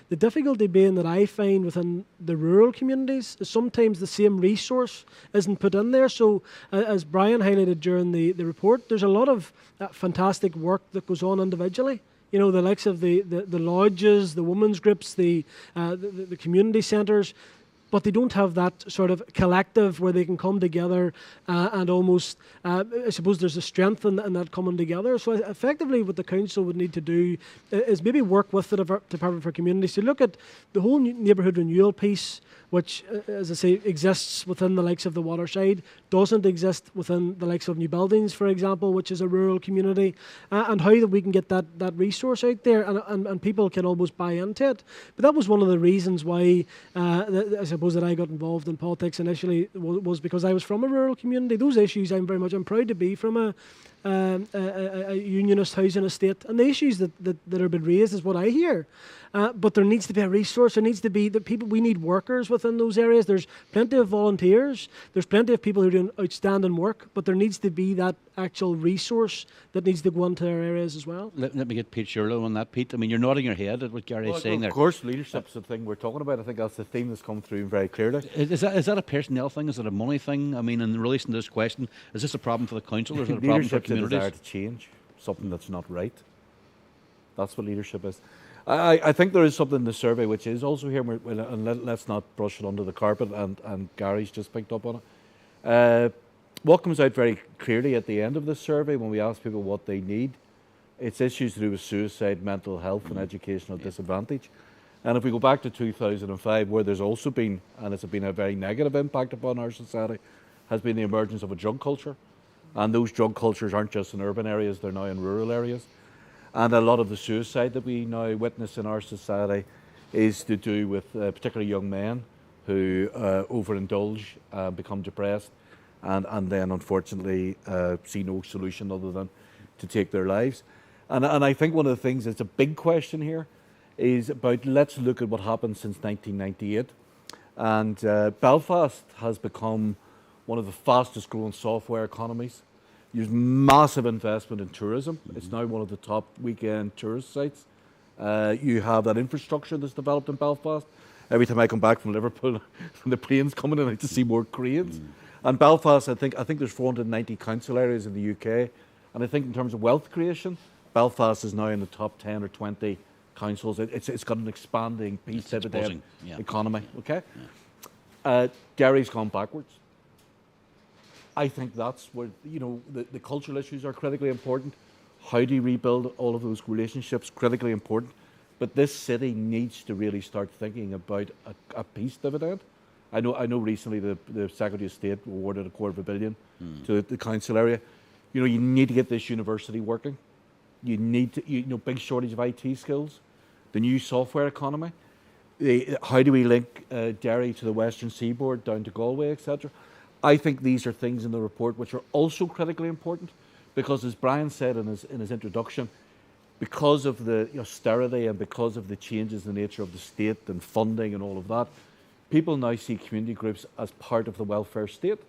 Speaker 6: The difficulty being that I find within the rural communities is sometimes the same resource isn't put in there. So as Brian highlighted during the report, there's a lot of fantastic work that goes on individually. The likes of the lodges, the women's groups, the community centres, but they don't have that sort of collective where they can come together and almost, I suppose there's a strength in that coming together. So effectively what the council would need to do is maybe work with the Department for Communities to look at the whole neighbourhood renewal piece, which, as I say, exists within the likes of the waterside, doesn't exist within the likes of New Buildings, for example, which is a rural community, and how that we can get that resource out there and people can almost buy into it. But that was one of the reasons why I suppose that I got involved in politics initially was because I was from a rural community. Those issues I'm proud to be from a unionist housing estate, and the issues that have been raised is what I hear. But there needs to be a resource. There needs to be the people. We need workers within those areas. There's plenty of volunteers. There's plenty of people who are doing outstanding work. But there needs to be that actual resource that needs to go into our areas as well.
Speaker 3: Let me get Pete Shirlow on that. Pete, I mean, you're nodding your head at what Gary is saying there.
Speaker 4: Of course, leadership's the thing we're talking about. I think that's the theme that's come through very clearly.
Speaker 3: Is that a personnel thing? Is it a money thing? I mean, in relation to this question, is this a problem for the council or is it a problem for communities?
Speaker 4: Leadership's a desire to change something that's not right. That's what leadership is. I think there is something in the survey which is also here, and let's not brush it under the carpet, and Gary's just picked up on it. What comes out very clearly at the end of the survey when we ask people what they need, it's issues to do with suicide, mental health, and educational disadvantage. And if we go back to 2005, where there's also been, and it's been a very negative impact upon our society, has been the emergence of a drug culture. And those drug cultures aren't just in urban areas, they're now in rural areas. And a lot of the suicide that we now witness in our society is to do with particularly young men who overindulge, become depressed, and then unfortunately see no solution other than to take their lives. And I think one of the things that's a big question here is about, let's look at what happened since 1998. And Belfast has become one of the fastest growing software economies. There's massive investment in tourism. It's now one of the top weekend tourist sites. You have that infrastructure that's developed in Belfast. Every time I come back from Liverpool, the planes coming in, I just see more cranes. And Belfast, I think there's 490 council areas in the UK. And I think in terms of wealth creation, Belfast is now in the top 10 or 20 councils. It's got an expanding peace dividend economy. Okay, Derry's gone backwards. I think that's where the cultural issues are critically important. How do you rebuild all of those relationships? Critically important. But this city needs to really start thinking about a peace dividend. I know. Recently the Secretary of State awarded $250 million to the council area. You need to get this university working. You need to, big shortage of IT skills. The new software economy. How do we link Derry to the Western Seaboard, down to Galway, etc.? I think these are things in the report which are also critically important, because as Brian said in his introduction, because of the austerity and because of the changes in the nature of the state and funding and all of that, people now see community groups as part of the welfare state.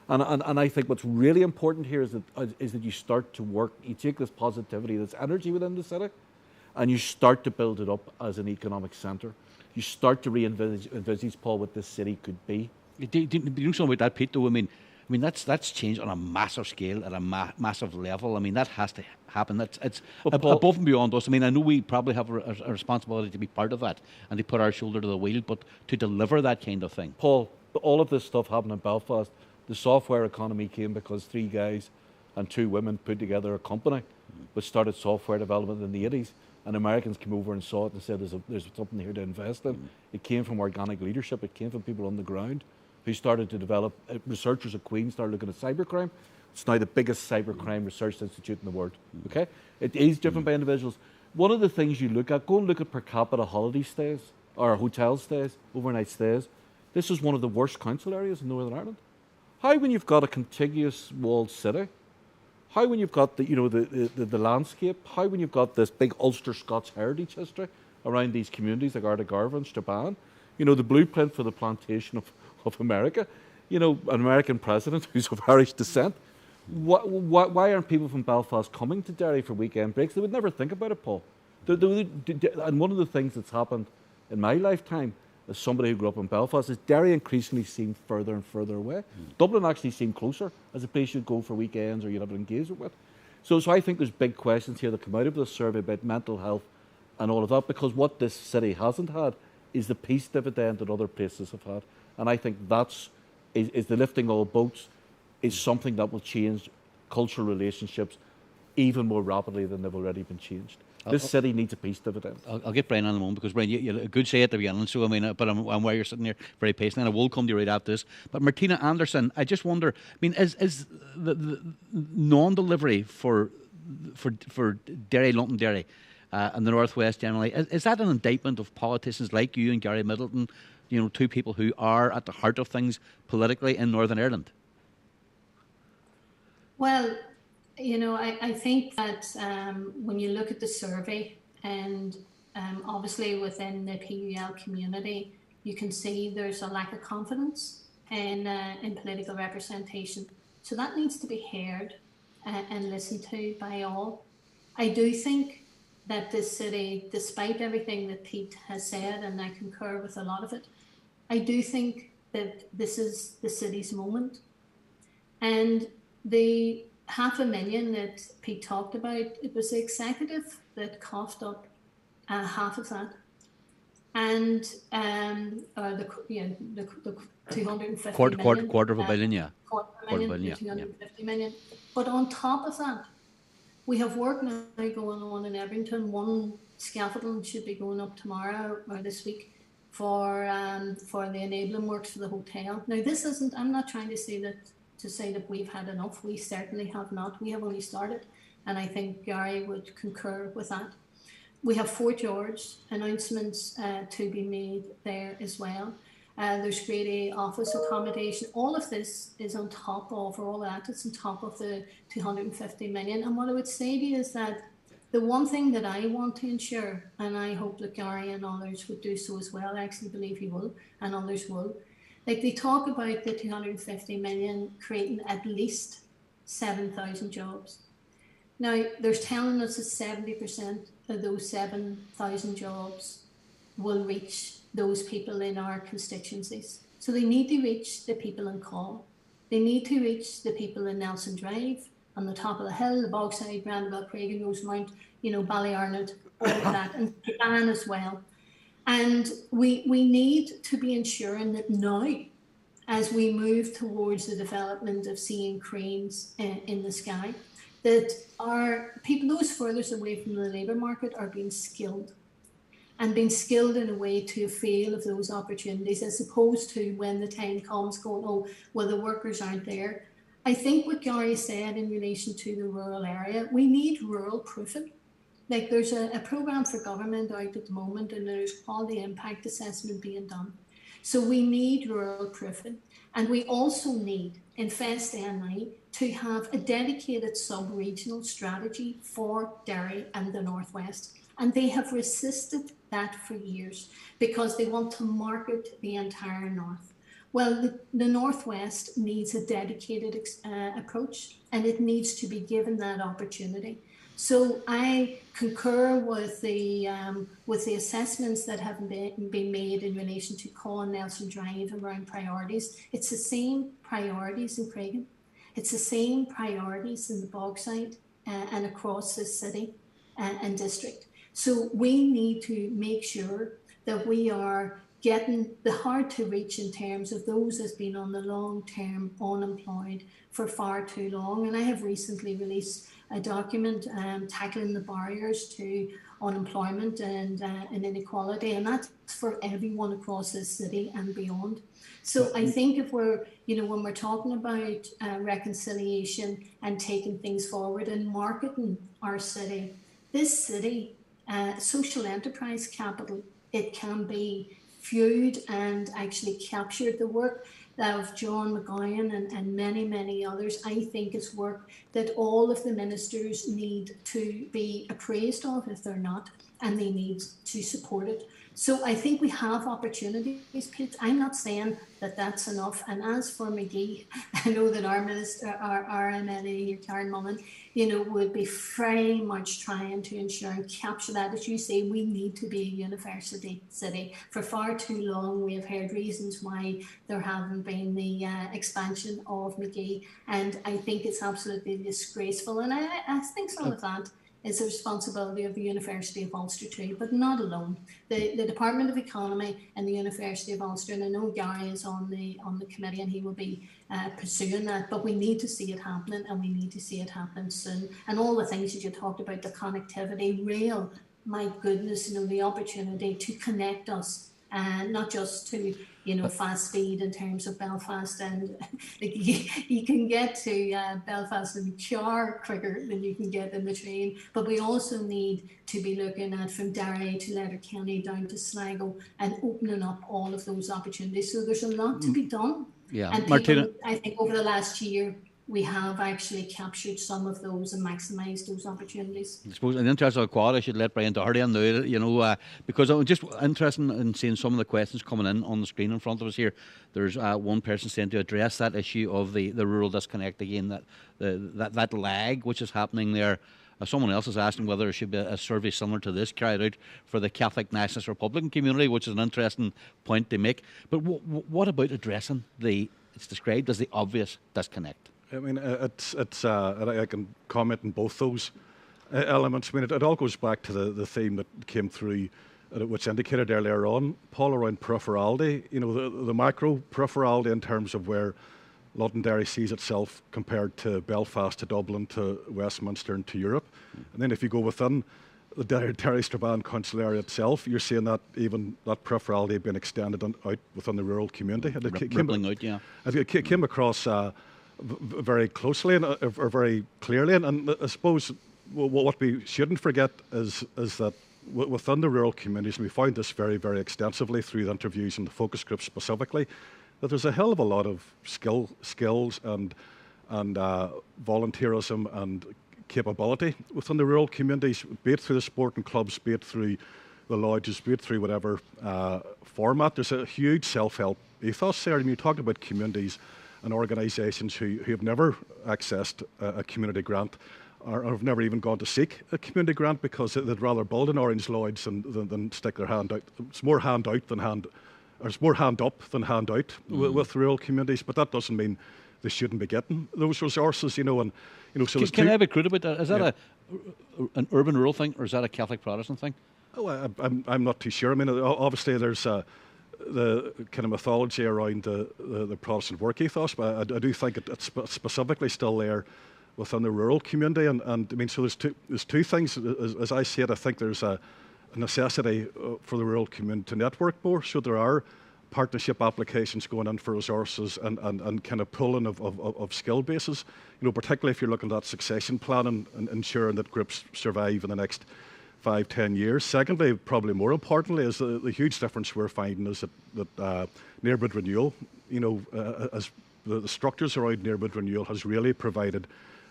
Speaker 4: And I think what's really important here is that you start to work, you take this positivity, this energy within the city, and you start to build it up as an economic centre. You start to envisage, Paul, what this city could be.
Speaker 3: Do you know something about that, Pete, though? I mean that's changed on a massive scale, at a massive level. I mean, that has to happen. It's above and beyond us. I mean, I know we probably have a responsibility to be part of that and to put our shoulder to the wheel, but to deliver that kind of thing.
Speaker 4: Paul, all of this stuff happened in Belfast. The software economy came because 3 guys and 2 women put together a company which started software development in the 80s. And Americans came over and saw it and said, there's something here to invest in. It came from organic leadership. It came from people on the ground who started to develop. Researchers at Queen's started looking at cybercrime. It's now the biggest cybercrime research institute in the world. Okay, it is driven by individuals. One of the things you look at, go and look at per capita holiday stays or hotel stays, overnight stays. This is one of the worst council areas in Northern Ireland. How, when you've got a contiguous walled city, how, when you've got the landscape, how, when you've got this big Ulster Scots heritage history around these communities like Ardegarva and Strabane, the blueprint for the plantation of America, an American president who's of Irish descent. Why aren't people from Belfast coming to Derry for weekend breaks? They would never think about it, Paul. And one of the things that's happened in my lifetime as somebody who grew up in Belfast is Derry increasingly seemed further and further away. Dublin actually seemed closer as a place you'd go for weekends or you'd have an engagement with. So I think there's big questions here that come out of this survey about mental health and all of that, because what this city hasn't had is the peace dividend that other places have had. And I think is the lifting all boats is something that will change cultural relationships even more rapidly than they've already been changed. This city needs a peace dividend.
Speaker 3: I'll get Brian on the moment, because Brian, you good say at the beginning. So I mean, but I'm while you're sitting here very patiently, and I will come to you right after this. But Martina Anderson, I just wonder. I mean, is the non-delivery for Derry, Londonderry, and the Northwest generally, is that an indictment of politicians like you and Gary Middleton? 2 people who are at the heart of things politically in Northern Ireland?
Speaker 5: Well, I think that when you look at the survey, and obviously within the PUL community, you can see there's a lack of confidence in political representation. So that needs to be heard and listened to by all. I do think that this city, despite everything that Pete has said, and I concur with a lot of it, I do think that this is the city's moment. And the 500,000 that Pete talked about, it was the executive that coughed up half of that. And the 250 million.
Speaker 3: Quarter of a billion, yeah.
Speaker 5: Quarter of a million, 250 million. But on top of that, we have work now going on in Edmonton. One scaffolding should be going up tomorrow or this week for the enabling works for the hotel. Now, this isn't. I'm not trying to say that we've had enough. We certainly have not. We have only started, and I think Gary would concur with that. We have Fort George announcements to be made there as well. There's grade A office accommodation. All of this is on top of, or all that is on top of the 250 million. And what I would say to you is that the one thing that I want to ensure, and I hope that Gary and others would do so as well, I actually believe he will, and others will, like they talk about the 250 million creating at least 7,000 jobs. Now, they're telling us that 70% of those 7,000 jobs will reach those people in our constituencies. So they need to reach the people in Call. They need to reach the people in Nelson Drive, on the top of the hill, the Bogside, Randall, Craig, Rosemount, Ballyarnett, all of that, and Strabane as well. And we need to be ensuring that now, as we move towards the development of seeing cranes in the sky, that our people, those furthest away from the labour market, are being skilled. And being skilled in a way to avail of those opportunities, as opposed to when the time comes going, oh, well, the workers aren't there. I think what Gary said in relation to the rural area, we need rural proofing. Like there's a programme for government out at the moment, and there's quality impact assessment being done. So we need rural proofing. And we also need, in Fest NI, to have a dedicated sub-regional strategy for Derry and the Northwest. And they have resisted that for years because they want to market the entire North. Well, the Northwest needs a dedicated approach, and it needs to be given that opportunity. So I concur with the assessments that have been made in relation to Call and Nelson Drive around priorities. It's the same priorities in Craig. It's the same priorities in the Bogside and across the city and district. So we need to make sure that we are getting the hard to reach in terms of those that's been on the long-term unemployed for far too long. And I have recently released a document tackling the barriers to unemployment and inequality, and that's for everyone across this city and beyond. So I think if we're, when we're talking about reconciliation and taking things forward and marketing our city, this city, social enterprise capital, it can be viewed and actually captured. The work of John McGowan and many, many others, I think is work that all of the ministers need to be appraised of if they're not, and they need to support it. So I think we have opportunities, Pete. I'm not saying that that's enough. And as for McGee, I know that our minister, our MLA, Karen Mullen, would be very much trying to ensure and capture that. As you say, we need to be a university city. For far too long, we have heard reasons why there haven't been the expansion of McGee. And I think it's absolutely disgraceful. And I think some of that is the responsibility of the University of Ulster too, but not alone. The Department of Economy and the University of Ulster, and I know Gary is on the committee and he will be pursuing that, but we need to see it happening, and we need to see it happen soon. And all the things that you talked about, the connectivity, rail, my goodness, the opportunity to connect us, and not just to fast speed in terms of Belfast, and you can get to Belfast in the car quicker than you can get in the train, but we also need to be looking at from Derry to Letterkenny down to Sligo and opening up all of those opportunities. So there's a lot to be done.
Speaker 3: Yeah,
Speaker 5: and
Speaker 3: Martina,
Speaker 5: I think over the last year we have actually captured some of those and maximised those opportunities.
Speaker 3: I suppose in the interest of equality, I should let Brian Doherty in now, because I'm just interested in seeing some of the questions coming in on the screen in front of us here. There's one person saying to address that issue of the rural disconnect again, that lag which is happening there. Someone else is asking whether there should be a survey similar to this carried out for the Catholic Nationalist Republican community, which is an interesting point to make. But what about addressing it's described as the obvious disconnect?
Speaker 2: I mean, I can comment on both those. elements. I mean, it all goes back to the theme that came through, which indicated earlier on, Paul, around peripherality. You know, the macro peripherality in terms of where Londonderry sees itself compared to Belfast, to Dublin, to Westminster, and to Europe. And then if you go within the Derry Strabane council area itself, you're seeing that even that peripherality being extended out within the rural community. And
Speaker 3: Rippling out, yeah.
Speaker 2: It came across very closely or very clearly. And I suppose what we shouldn't forget is that within the rural communities, and we found this very, very extensively through the interviews and the focus groups specifically, that there's a hell of a lot of skills and volunteerism and capability within the rural communities, be it through the sporting clubs, be it through the lodges, be it through whatever format. There's a huge self-help ethos there. And you talked about communities and organisations who have never accessed a community grant or have never even gone to seek a community grant because they'd rather build an Orange Lodge than stick their hand out. It's more hand out than hand, or it's more hand up than hand out with rural communities. But that doesn't mean they shouldn't be getting those resources, you know. And you know, so
Speaker 3: can I be crude about that? Is that an urban-rural thing, or is that a Catholic-Protestant thing?
Speaker 2: Oh, I'm not too sure. I mean, obviously there's the kind of mythology around the Protestant work ethos, but I do think it's specifically still there within the rural community. And I mean, so there's two things. As I see it, I think there's a necessity for the rural community to network more. So there are partnership applications going in for resources and kind of pooling of skill bases, you know, particularly if you're looking at succession planning and ensuring that groups survive in the next 5-10 years. Secondly, probably more importantly, is the huge difference we're finding is that neighbourhood renewal, you know, as the structures around neighbourhood renewal has really provided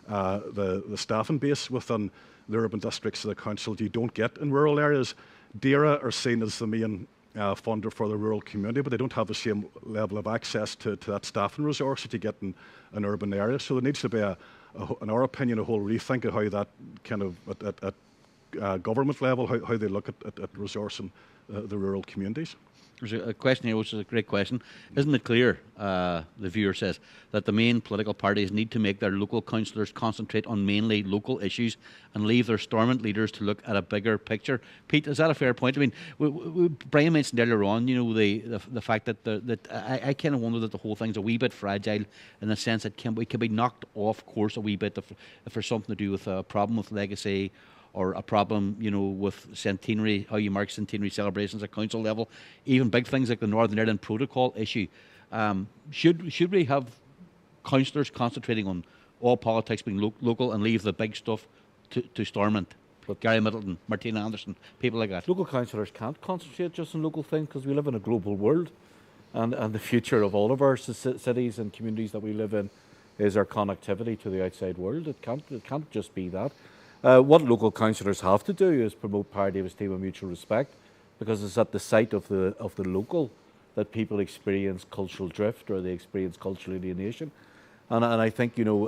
Speaker 2: the staffing base within the urban districts of the council you don't get in rural areas. DAERA are seen as the main funder for the rural community, but they don't have the same level of access to that staffing resource that you get in an urban area. So there needs to be, in our opinion, a whole rethink of how that kind of at government level, how they look at resourcing the rural communities.
Speaker 3: There's a question here, which is a great question. Isn't it clear, the viewer says, that the main political parties need to make their local councillors concentrate on mainly local issues and leave their stormont leaders to look at a bigger picture? Pete, is that a fair point? I mean, Brian mentioned earlier on, you know, the fact that I kind of wonder that the whole thing's a wee bit fragile in the sense that it can be knocked off course a wee bit if there's something to do with a problem with legacy, or a problem, you know, with centenary, how you mark centenary celebrations at council level, even big things like the Northern Ireland Protocol issue. Should we have councillors concentrating on all politics being local and leave the big stuff to Stormont? Gary Middleton, Martina Anderson, people like that.
Speaker 4: Local councillors can't concentrate just on local things because we live in a global world, and the future of all of our cities and communities that we live in is our connectivity to the outside world. It can't just be that. What local councillors have to do is promote parity of esteem and mutual respect, because it's at the site of the local that people experience cultural drift or they experience cultural alienation. And I think, you know,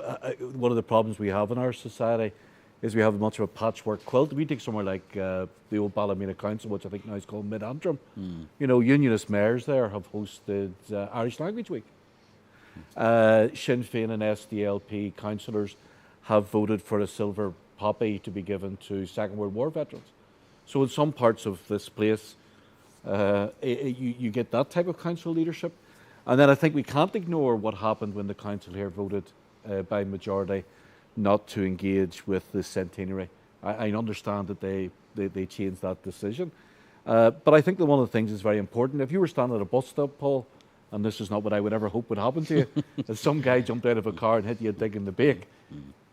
Speaker 4: one of the problems we have in our society is we have much of a patchwork quilt. We take somewhere like the old Ballymena Council, which I think now is called Mid-Antrim. You know, unionist mayors there have hosted Irish Language Week. Sinn Féin and SDLP councillors have voted for a silver poppy to be given to Second World War veterans. So in some parts of this place, you get that type of council leadership. And then I think we can't ignore what happened when the council here voted by majority not to engage with the centenary. I understand that they changed that decision. But I think that one of the things is very important. If you were standing at a bus stop, Paul, and this is not what I would ever hope would happen to you, if some guy jumped out of a car and hit you a dig in the bake,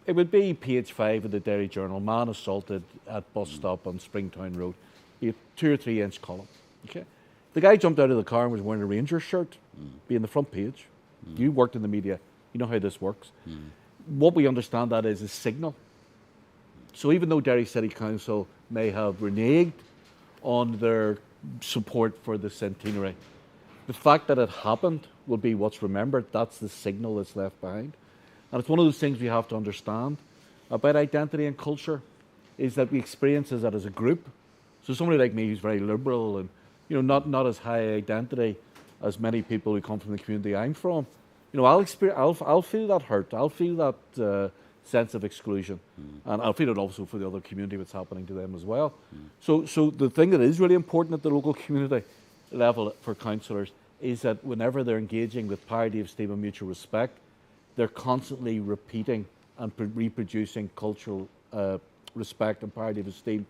Speaker 4: it would be page 5 of the Derry Journal, man assaulted at bus stop on Springtown Road. You 2 or 3 inch column. Okay, the guy jumped out of the car and was wearing a Rangers shirt, be in the front page. You worked in the media, you know how this works. What we understand that is a signal. So even though Derry City Council may have reneged on their support for the centenary, the fact that it happened will be what's remembered. That's the signal that's left behind. And it's one of those things we have to understand about identity and culture, is that we experience that as a group. So somebody like me who's very liberal and, you know, not as high identity as many people who come from the community I'm from, you know, I'll feel that hurt. I'll feel that sense of exclusion. And I feel it also for the other community, what's happening to them as well. So the thing that is really important at the local community level for councillors is that whenever they're engaging with parity of esteem and mutual respect, they're constantly repeating and reproducing cultural respect and parity of esteem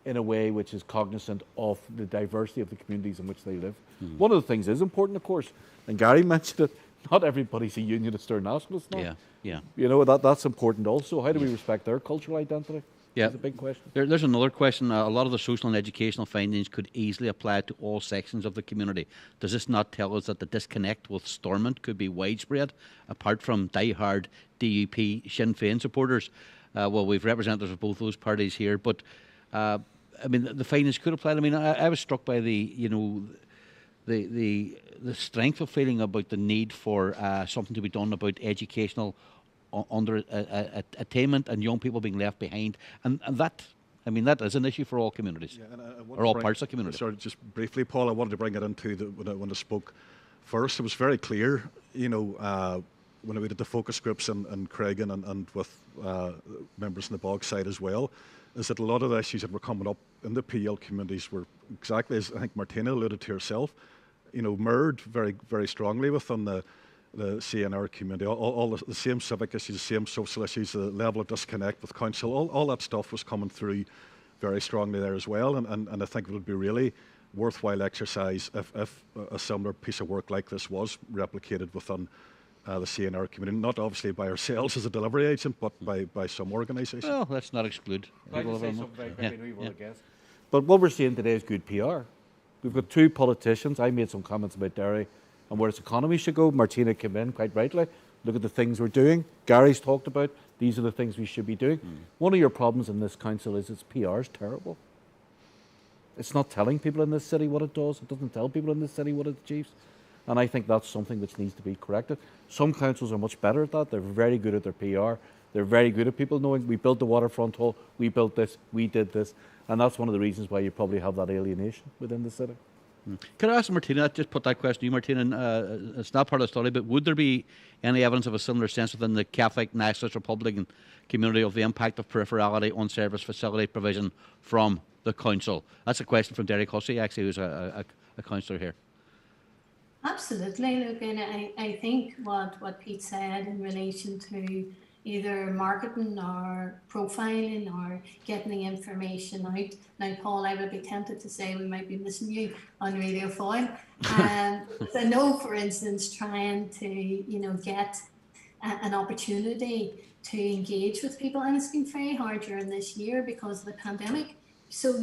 Speaker 4: in a way which is cognizant of the diversity of the communities in which they live. One of the things is important, of course, and Gary mentioned it, not everybody's a unionist or a nationalist now.
Speaker 3: Yeah.
Speaker 4: You know, that's important also. How do we respect their cultural identity?
Speaker 3: Yeah.
Speaker 4: That's a big question.
Speaker 3: There's another question. A lot of the social and educational findings could easily apply to all sections of the community. Does this not tell us that the disconnect with Stormont could be widespread, apart from die-hard DUP Sinn Féin supporters? Well, we've representatives of both those parties here, but I mean, the findings could apply. I mean, I was struck by the strength of feeling about the need for something to be done about educational under attainment and young people being left behind, and that, I mean, that is an issue for all communities, or all parts of the community.
Speaker 2: Sorry, just briefly, Paul, I wanted to bring it into when I spoke first. It was very clear, you know, when we did the focus groups in Craigan and with members in the Bog side as well, is that a lot of the issues that were coming up in the PL communities were exactly as I think Martina alluded to herself, you know, mirrored very, very strongly within the CNR community. All the same civic issues, the same social issues, the level of disconnect with council, all that stuff was coming through very strongly there as well. And I think it would be really worthwhile exercise if a similar piece of work like this was replicated within the CNR community, not obviously by ourselves as a delivery agent, but by some organisation.
Speaker 3: Well, let's not exclude.
Speaker 4: But what we're seeing today is good PR. We've got two politicians. I made some comments about Derry and where its economy should go. Martina came in quite rightly. Look at the things we're doing. Gary's talked about these are the things we should be doing. One of your problems in this council is its PR is terrible. It's not telling people in this city what it does. It doesn't tell people in this city what it achieves. And I think that's something which needs to be corrected. Some councils are much better at that. They're very good at their PR. They're very good at people knowing we built the waterfront hall, we built this, we did this. And that's one of the reasons why you probably have that alienation within the city.
Speaker 3: Can I ask Martina, just put that question to you, Martina, it's not part of the study, but would there be any evidence of a similar sense within the Catholic Nationalist Republican community of the impact of peripherality on service facility provision from the council? That's a question from Derry Hussey, actually, who's a councillor here.
Speaker 5: Absolutely. Look, and I think what Pete said in relation to either marketing or profiling or getting the information out. Now, Paul, I would be tempted to say we might be missing you on Radio Forum. I know, for instance, trying to, get an opportunity to engage with people, and it's been very hard during this year because of the pandemic. So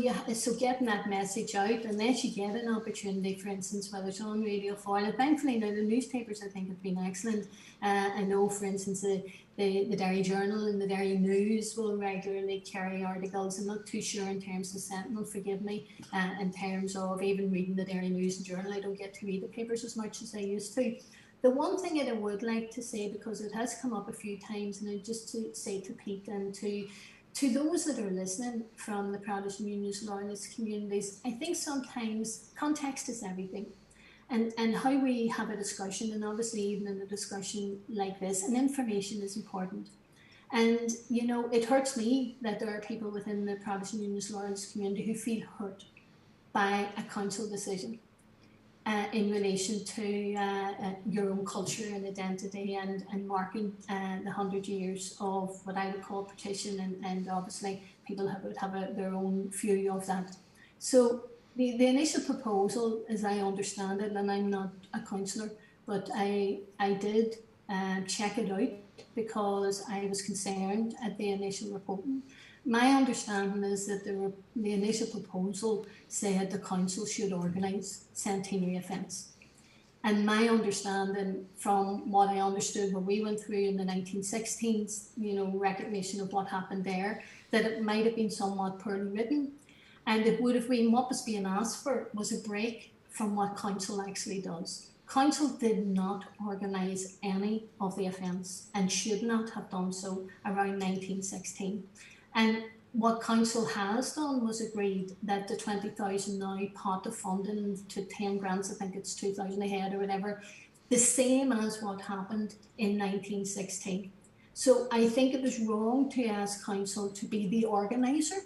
Speaker 5: getting that message out, unless you get an opportunity, for instance, whether it's on Radio 4, and thankfully now the newspapers I think have been excellent. I know, for instance, the Derry Journal and the Derry News will regularly carry articles. I'm not too sure in terms of Sentinel, forgive me, in terms of even reading the Derry News and Journal. I don't get to read the papers as much as I used to. The one thing that I would like to say, because it has come up a few times, and just to say to Pete and to those that are listening from the Protestant Unionist Loyalist communities, I think sometimes context is everything. And how we have a discussion, and obviously even in a discussion like this, and information is important. And, it hurts me that there are people within the Protestant Unionist Loyalist community who feel hurt by a council decision in relation to your own culture and identity and marking the 100 years of what I would call partition, and obviously people would have their own view of that. So the initial proposal, as I understand it, and I'm not a councillor, but I did check it out because I was concerned at the initial reporting. My understanding is that the initial proposal said the council should organise centenary events. And my understanding from what I understood when we went through in the 1916s, recognition of what happened there, that it might have been somewhat poorly written. And it would have been, what was being asked for was a break from what council actually does. Council did not organise any of the events and should not have done so around 1916. And what council has done was agreed that the 20,000 now pot of funding to 10 grants, I think it's 2,000 a head or whatever, the same as what happened in 1916. So I think it was wrong to ask council to be the organiser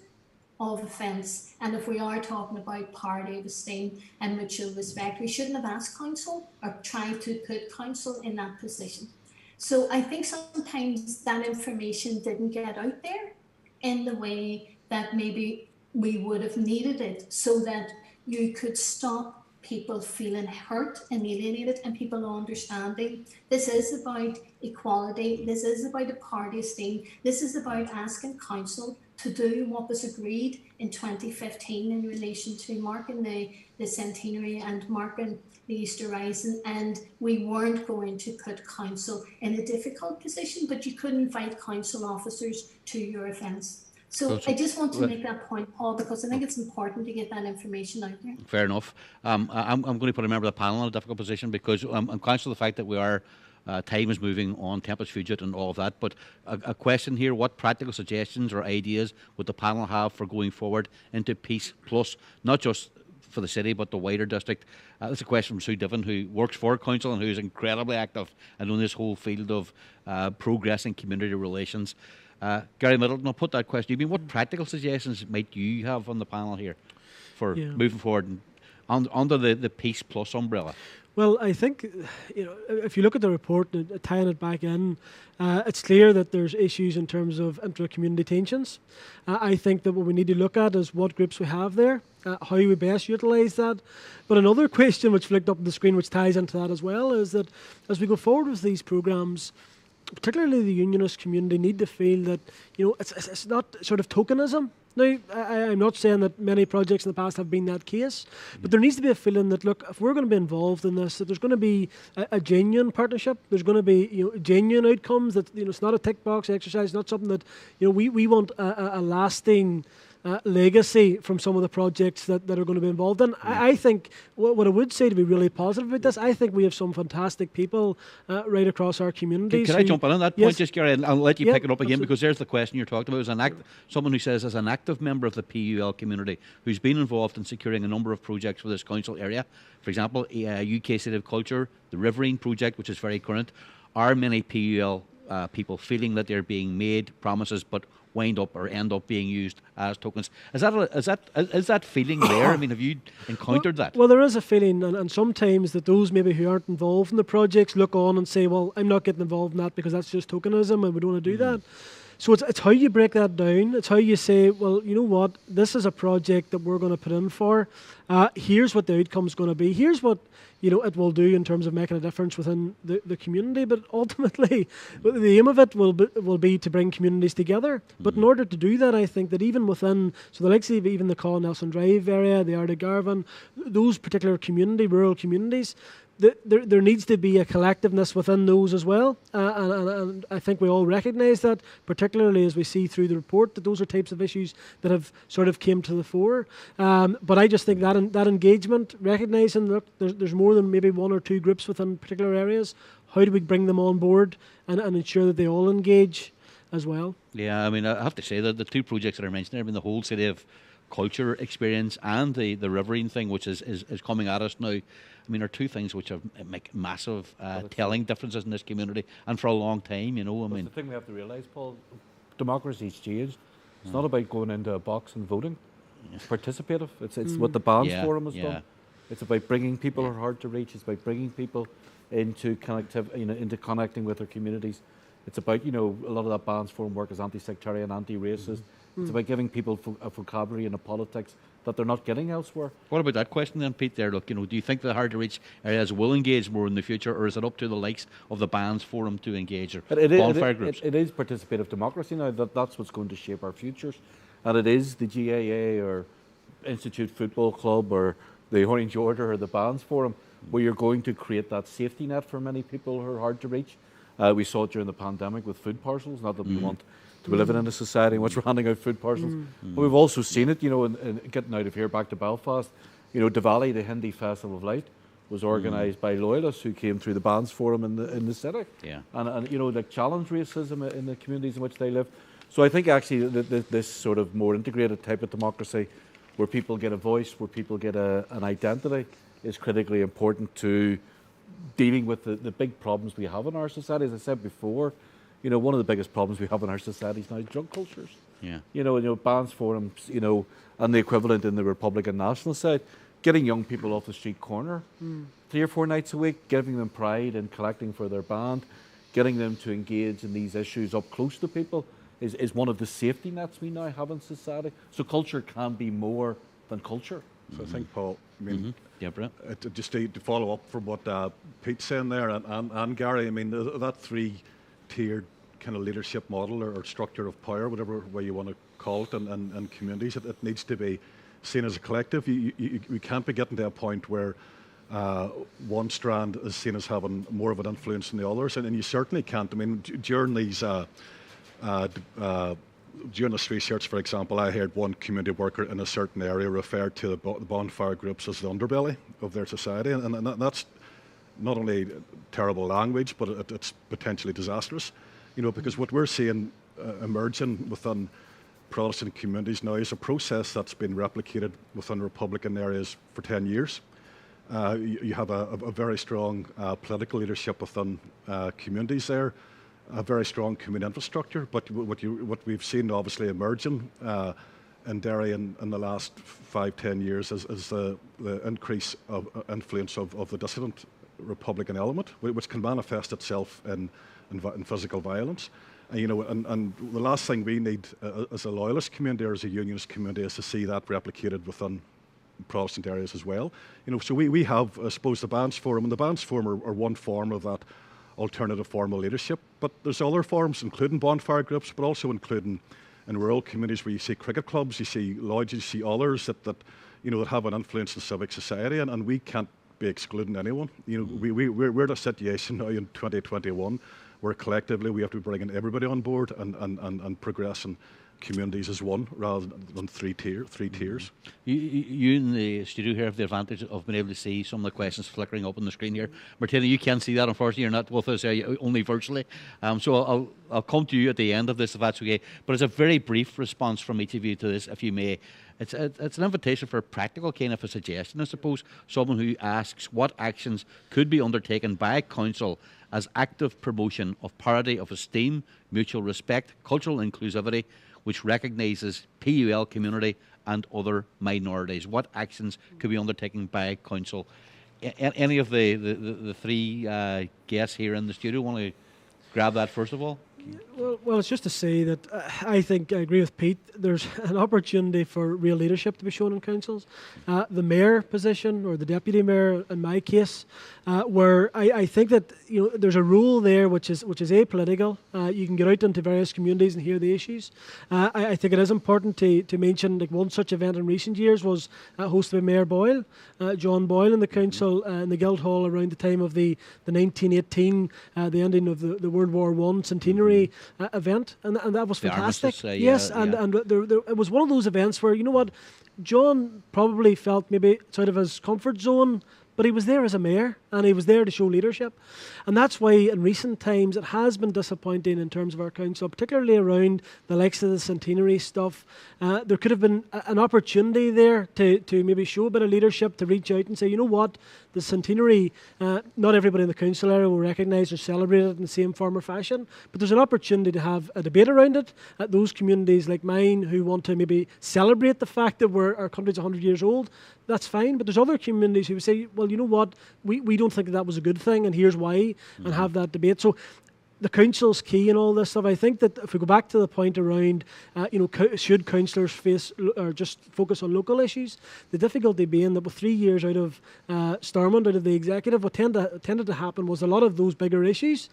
Speaker 5: of offence. And if we are talking about parity of esteem and mutual respect, we shouldn't have asked council or tried to put council in that position. So I think sometimes that information didn't get out there in the way that maybe we would have needed it, so that you could stop people feeling hurt and alienated and people understanding this is about equality, this is about a party esteem, this is about asking council to do what was agreed in 2015 in relation to marking the centenary and marking the Easter Rising, and we weren't going to put council in a difficult position, but you could invite council officers to your events. So I just want to make that point, Paul, because I think it's important to get that information out there.
Speaker 3: Fair enough. I'm going to put a member of the panel in a difficult position because I'm conscious of the fact that we are time is moving on, Tempest Fugit and all of that. But a question here: what practical suggestions or ideas would the panel have for going forward into Peace Plus, not just for the city but the wider district? That's a question from Sue Divan, who works for council and who is incredibly active and on this whole field of progressing community relations. Gary Middleton, I'll put that question to you. What practical suggestions might you have on the panel here for moving forward under the Peace Plus umbrella?
Speaker 6: Well, I think, if you look at the report, tying it back in, it's clear that there's issues in terms of intra-community tensions. I think that what we need to look at is what groups we have there, how we best utilise that. But another question which flicked up on the screen, which ties into that as well, is that as we go forward with these programmes, particularly the unionist community need to feel that, it's not sort of tokenism. Now, I'm not saying that many projects in the past have been that case, but there needs to be a feeling that, look, if we're going to be involved in this, that there's going to be a genuine partnership. There's going to be genuine outcomes. That it's not a tick box exercise. Not something that we want a lasting legacy from some of the projects that are going to be involved in. I think what I would say, to be really positive about this, I think we have some fantastic people right across our communities.
Speaker 3: Can I jump in on that point,
Speaker 6: Yes.
Speaker 3: just Gary? I'll let you pick it up again,
Speaker 6: absolutely.
Speaker 3: because there's the question you're talking about. Someone who says, as an active member of the PUL community who's been involved in securing a number of projects for this council area, for example, UK City of Culture, the Riverine project, which is very current, are many PUL people feeling that they're being made promises but wind up or end up being used as tokens? Is that feeling there? I mean, have you encountered that?
Speaker 6: Well, there is a feeling, and sometimes that those maybe who aren't involved in the projects look on and say, well, I'm not getting involved in that because that's just tokenism and we don't want to do that. So it's how you break that down. It's how you say, well, you know what, this is a project that we're going to put in for. Here's what the outcome's going to be. Here's what it will do in terms of making a difference within the community. But ultimately, the aim of it will be to bring communities together. But in order to do that, I think that even within, so the likes of even the Colin Nelson Drive area, the Ardagh Garvan, those particular rural communities, there needs to be a collectiveness within those as well, and I think we all recognise that, particularly as we see through the report, that those are types of issues that have sort of came to the fore. But I just think that engagement, recognising that there's more than maybe one or two groups within particular areas, how do we bring them on board and ensure that they all engage as well? Yeah,
Speaker 3: I mean, I have to say that the two projects that I mentioned there, I mean, the whole City of Culture experience and the Riverine thing, which is coming at us now, I mean, are two things which make massive telling differences in this community, and for a long time, I mean.
Speaker 4: The thing we have to realise, Paul, democracy's changed. It's not about going into a box and voting. It's participative. It's what the Bands Forum has done. It's about bringing people who are hard to reach. It's about bringing people into into connecting with their communities. It's about, a lot of that Bands Forum work is anti-sectarian, anti-racist. It's about giving people a vocabulary and a politics that they're not getting elsewhere.
Speaker 3: What about that question then, Pete, there? Look, do you think the hard-to-reach areas will engage more in the future, or is it up to the likes of the Bands Forum to engage, or bonfire groups?
Speaker 4: It is participative democracy now. That's what's going to shape our futures. And it is the GAA or Institute Football Club or the Orange Order or the Bands Forum where you're going to create that safety net for many people who are hard to reach. We saw it during the pandemic with food parcels, not that we want to be living in a society in which we're handing out food parcels. But we've also seen it, in getting out of here back to Belfast. Diwali, the Hindi Festival of Light, was organised by loyalists who came through the Bands Forum in the city.
Speaker 3: Yeah.
Speaker 4: And challenge racism in the communities in which they live. So I think actually this sort of more integrated type of democracy, where people get a voice, where people get an identity, is critically important to dealing with the big problems we have in our society. As I said before, you know, one of the biggest problems we have in our societies now is drug cultures.
Speaker 3: Yeah.
Speaker 4: You know, bands forums, you know, and the equivalent in the Republican National side, getting young people off the street corner 3 or 4 nights a week, giving them pride and collecting for their band, getting them to engage in these issues up close to people is one of the safety nets we now have in society. So culture can be more than culture.
Speaker 2: So I think, Paul, I mean,
Speaker 3: Yeah, Brent.
Speaker 2: just to follow up from what Pete's saying there and Gary, I mean, that 3-tiered kind of leadership model or structure of power, whatever way you want to call it, and communities, it needs to be seen as a collective. We can't be getting to a point where one strand is seen as having more of an influence than the others, and you certainly can't. I mean, during these during this research, for example, I heard one community worker in a certain area referred to the bonfire groups as the underbelly of their society, and that's not only terrible language, but it's potentially disastrous. You know, because what we're seeing emerging within Protestant communities now is a process that's been replicated within Republican areas for 10 years. You have a very strong political leadership within communities there, a very strong community infrastructure, but what we've seen obviously emerging in Derry in the last 5-10 years is the increase of influence of the dissident Republican element, which can manifest itself in physical violence. And, you know, and the last thing we need as a loyalist community or as a unionist community is to see that replicated within Protestant areas as well. You know, so we have, I suppose, the Bands Forum, and the Bands Forum are one form of that alternative form of leadership. But there's other forms, including bonfire groups, but also including in rural communities where you see cricket clubs, you see lodges, you see others that you know that have an influence in civic society, and we can't be excluding anyone. You know, we're in a situation now in 2021 where collectively we have to be bringing everybody on board and progressing communities as one rather than three tiers.
Speaker 3: You in the studio here have the advantage of being able to see some of the questions flickering up on the screen here. Martina, you can't see that, unfortunately. You're not with us only virtually. So I'll come to you at the end of this, if that's okay. But it's a very brief response from each of you to this, if you may. It's an invitation for a practical kind of a suggestion, I suppose. Someone who asks what actions could be undertaken by council as active promotion of parity of esteem, mutual respect, cultural inclusivity, which recognises PUL community and other minorities. What actions could be undertaken by council? Any of the three guests here in the studio want to grab that first of all?
Speaker 6: Well, it's just to say that I think I agree with Pete. There's an opportunity for real leadership to be shown in councils. The mayor position or the deputy mayor, in my case, where I think that there's a role there which is apolitical. You can get out into various communities and hear the issues. I think it is important to mention like one such event in recent years was hosted by Mayor Boyle, John Boyle, in the council in the Guildhall around the time of the 1918, the ending of the World War I centenary event, and that was fantastic. Yes, and it was one of those events where, you know what, John probably felt maybe it's out of his comfort zone, but he was there as a mayor and he was there to show leadership. And that's why in recent times it has been disappointing in terms of our council, particularly around the likes of the centenary stuff. There could have been an opportunity there to maybe show a bit of leadership, to reach out and say, you know what, the centenary, not everybody in the council area will recognise or celebrate it in the same form or fashion, but there's an opportunity to have a debate around it at those communities like mine who want to maybe celebrate the fact that our country's 100 years old. That's fine, but there's other communities who say, well, you know what, we don't think that was a good thing, and here's why, and have that debate. So the council's key in all this stuff. I think that if we go back to the point around, should councillors face or just focus on local issues, the difficulty being that with 3 years out of Stormont, out of the executive, what tended to happen was a lot of those bigger issues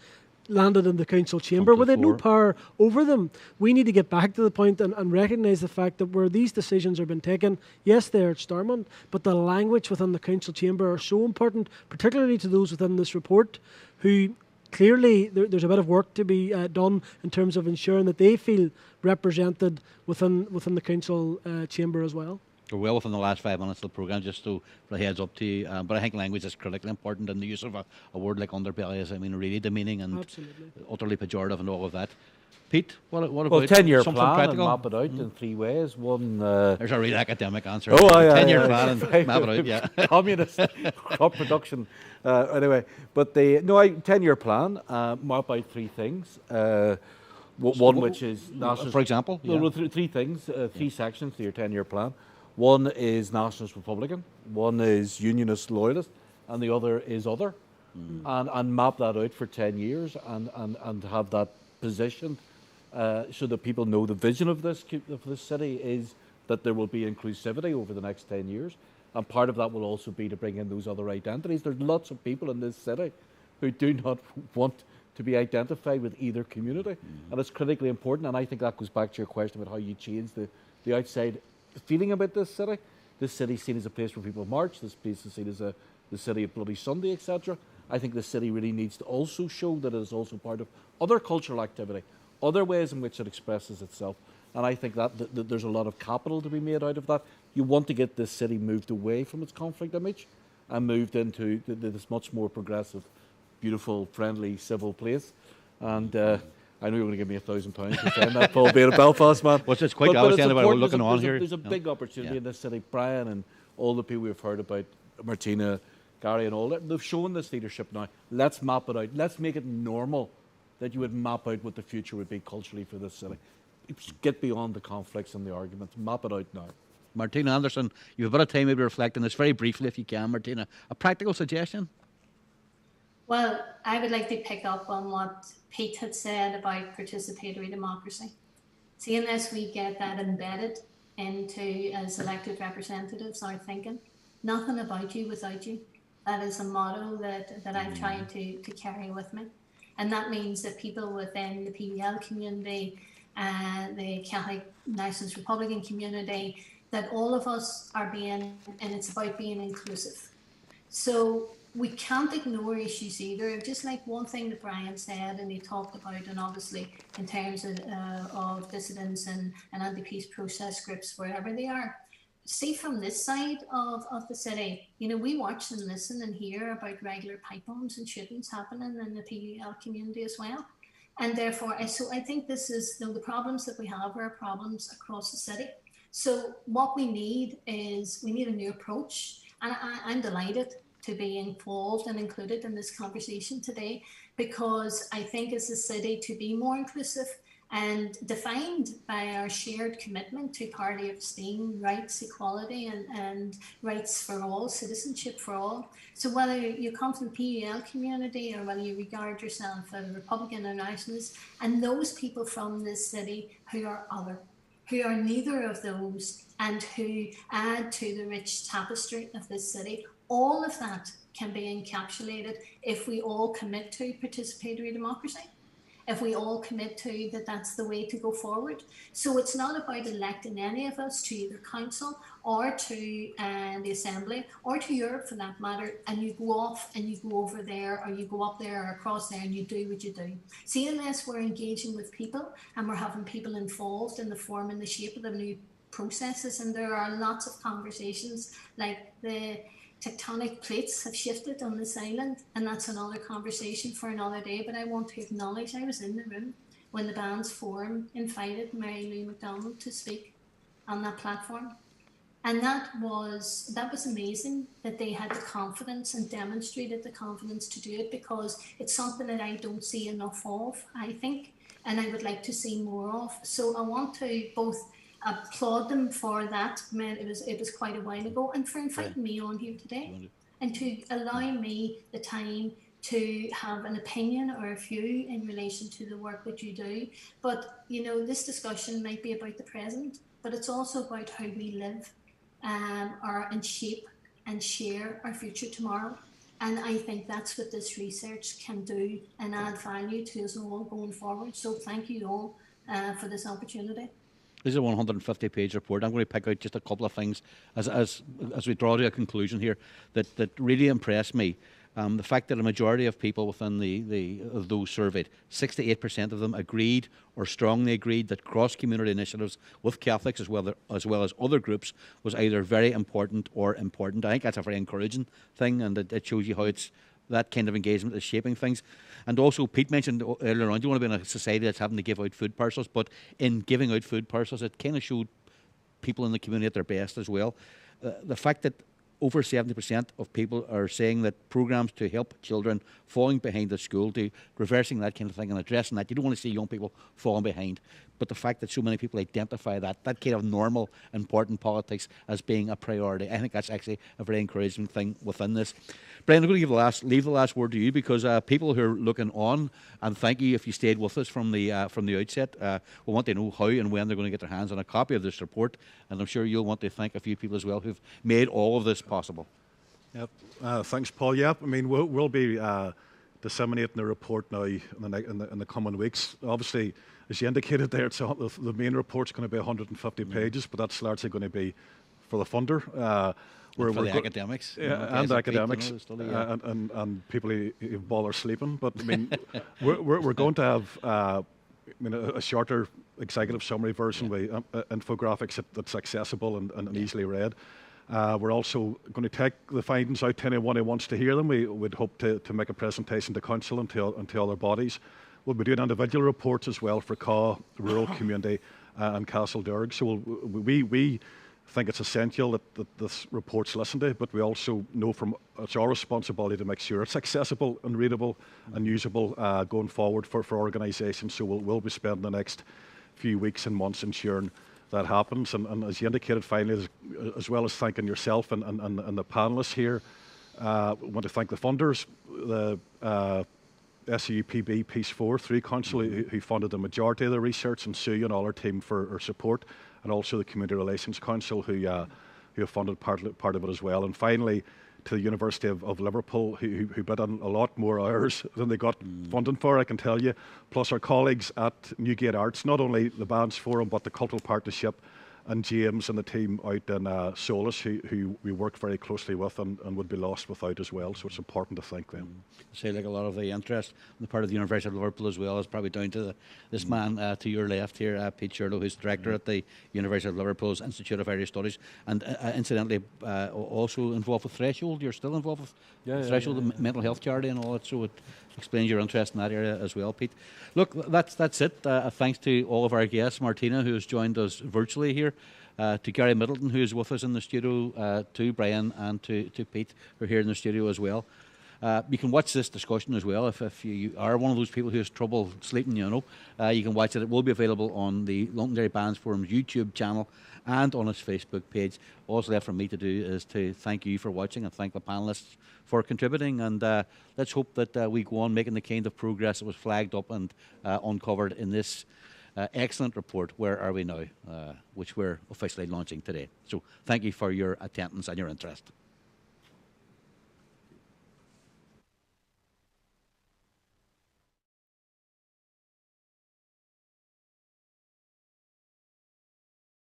Speaker 6: landed in the council chamber where they had no power over them. We need to get back to the point and recognise the fact that where these decisions are being taken, yes, they're at Stormont, but the language within the council chamber are so important, particularly to those within this report who clearly there's a bit of work to be done in terms of ensuring that they feel represented within the council chamber as well.
Speaker 3: We're well within the last 5 minutes of the programme, just to put a heads up to you. But I think language is critically important, and the use of a word like underbelly is, really demeaning and utterly pejorative and all of that. Pete, what about
Speaker 4: Well, 10-year
Speaker 3: something
Speaker 4: plan
Speaker 3: practical?
Speaker 4: and map it out in 3 ways. One,
Speaker 3: There's a real academic answer.
Speaker 4: Oh, aye,
Speaker 3: 10-year
Speaker 4: aye,
Speaker 3: plan and map it out, yeah.
Speaker 4: communist crop production. Anyway, but 10-year plan, map out 3 things. One which is national.
Speaker 3: For example? Yeah.
Speaker 4: Well, 3 things, 3 sections to your 10-year plan. One is nationalist Republican, one is unionist loyalist, and the other is other. And map that out for 10 years and have that positioned so that people know the vision of this city is that there will be inclusivity over the next 10 years. And part of that will also be to bring in those other identities. There's lots of people in this city who do not want to be identified with either community. And it's critically important. And I think that goes back to your question about how you change the outside feeling about this city. This city is seen as a place where people march. This place is seen as the city of Bloody Sunday, etc. I think the city really needs to also show that it is also part of other cultural activity, other ways in which it expresses itself. And I think that there's a lot of capital to be made out of that. You want to get this city moved away from its conflict image and moved into this much more progressive, beautiful, friendly, civil place. And I know you're going to give me £1,000 for saying that, Paul, being a Belfast man.
Speaker 3: Well, it's quite obvious anybody we're looking on here.
Speaker 4: There's a big opportunity in this city. Brian and all the people we've heard about, Martina, Gary and all that, they've shown this leadership now. Let's map it out. Let's make it normal that you would map out what the future would be culturally for this city. Get beyond the conflicts and the arguments. Map it out now.
Speaker 3: Martina Anderson, you have a bit of time maybe to reflect on this very briefly if you can, Martina. A practical suggestion?
Speaker 5: Well, I would like to pick up on what Pete had said about participatory democracy. See, unless we get that embedded into, as elected representatives, our thinking, nothing about you without you. That is a motto that I'm trying to carry with me. And that means that people within the PBL community, the Catholic Nationalist Republican community, that all of us are being, and it's about being inclusive. So we can't ignore issues either. Just like one thing that Brian said, and he talked about, and obviously in terms of dissidents and anti-peace protest groups, wherever they are. See, from this side of the city, you know, we watch and listen and hear about regular pipe bombs and shootings happening in the PUL community as well. And therefore, so I think this is, you know, the problems that we have are problems across the city. So what we need is, we need a new approach. And I'm delighted to be involved and included in this conversation today, because I think as a city to be more inclusive and defined by our shared commitment to parity of esteem, rights, equality, and rights for all, citizenship for all. So whether you come from the PUL community or whether you regard yourself as a Republican or nationalist, and those people from this city who are other, who are neither of those, and who add to the rich tapestry of this city, all of that can be encapsulated if we all commit to participatory democracy. If we all commit to that, that's the way to go forward. So it's not about electing any of us to either council or to the assembly or to Europe for that matter, and you go off and you go over there or you go up there or across there and you do what you do. See, unless we're engaging with people and we're having people involved in the form and the shape of the new processes, and there are lots of conversations like the tectonic plates have shifted on this island, and that's another conversation for another day. But I want to acknowledge I was in the room when the Bands Forum invited Mary Lou McDonald to speak on that platform, and that was amazing that they had the confidence and demonstrated the confidence to do it, because it's something that I don't see enough of, I think, and I would like to see more of. So I want to both applaud them for that. It was quite a while ago, and for inviting me on here today and to allow me the time to have an opinion or a view in relation to the work that you do. But you know, this discussion might be about the present, but it's also about how we live and shape and share our future tomorrow. And I think that's what this research can do and add value to us all going forward. So thank you all for this opportunity.
Speaker 3: This is a 150-page report. I'm going to pick out just a couple of things as we draw to a conclusion here that really impressed me. The fact that a majority of people within of those surveyed, 68% of them agreed or strongly agreed that cross-community initiatives with Catholics as well as other groups was either very important or important. I think that's a very encouraging thing, and it shows you how it's that kind of engagement is shaping things. And also, Pete mentioned earlier on, you want to be in a society that's having to give out food parcels, but in giving out food parcels, it kind of showed people in the community at their best as well. The fact that over 70% of people are saying that programs to help children falling behind at school, to reversing that kind of thing and addressing that. You don't want to see young people falling behind. But the fact that so many people identify that kind of normal, important politics as being a priority, I think that's actually a very encouraging thing within this. Brian, I'm going to leave the last word to you, because people who are looking on, and thank you if you stayed with us from the outset, we want to know how and when they're going to get their hands on a copy of this report, and I'm sure you'll want to thank a few people as well who've made all of this possible.
Speaker 2: Yep. Thanks, Paul. Yep. I mean, we'll be disseminating the report now in the coming weeks. Obviously, as you indicated there, the main report's going to be 150 pages, but that's largely going to be for the funder.
Speaker 3: For the academics.
Speaker 2: And academics, and people who bother sleeping. But I mean, we're going to have a shorter executive summary version with infographics that's accessible and easily read. We're also going to take the findings out to anyone who wants to hear them. We would hope to make a presentation to council and to other bodies. We'll be doing individual reports as well for Caw, rural community, and Castledurg. So we think it's essential that this report's listened to, but we also know it's our responsibility to make sure it's accessible and readable and usable going forward for organisations. So we'll be spending the next few weeks and months ensuring that happens. And as you indicated, finally, as well as thanking yourself and the panellists here, I want to thank the funders, the SUPB Peace 4 through Council, who funded the majority of the research, and Sue and all our team for her support, and also the Community Relations Council, who have funded part of it as well. And finally, to the University of Liverpool, who bid on a lot more hours than they got funding for, I can tell you, plus our colleagues at Newgate Arts, not only the Bands Forum, but the Cultural Partnership, and James and the team out in Solus, who we work very closely with and would be lost without as well. So it's important to thank them.
Speaker 3: Say, like, a lot of the interest on the part of the University of Liverpool as well is probably down to this man to your left here, Pete Shirlow, who's director at the University of Liverpool's Institute of Irish Studies, and incidentally also involved with Threshold. You're still involved with Threshold, the mental health charity and all that, so it explains your interest in that area as well, Pete. Look, that's it. Thanks to all of our guests, Martina, who has joined us virtually here, to Gary Middleton, who is with us in the studio, to Brian, and to Pete, who are here in the studio as well. You can watch this discussion as well if you are one of those people who has trouble sleeping, you can watch it. It will be available on the Londonderry Bands Forum's YouTube channel and on its Facebook page. All that's left for me to do is to thank you for watching and thank the panellists for contributing, and let's hope that we go on making the kind of progress that was flagged up and uncovered in this excellent report, Where Are We Now?, which we're officially launching today. So thank you for your attendance and your interest.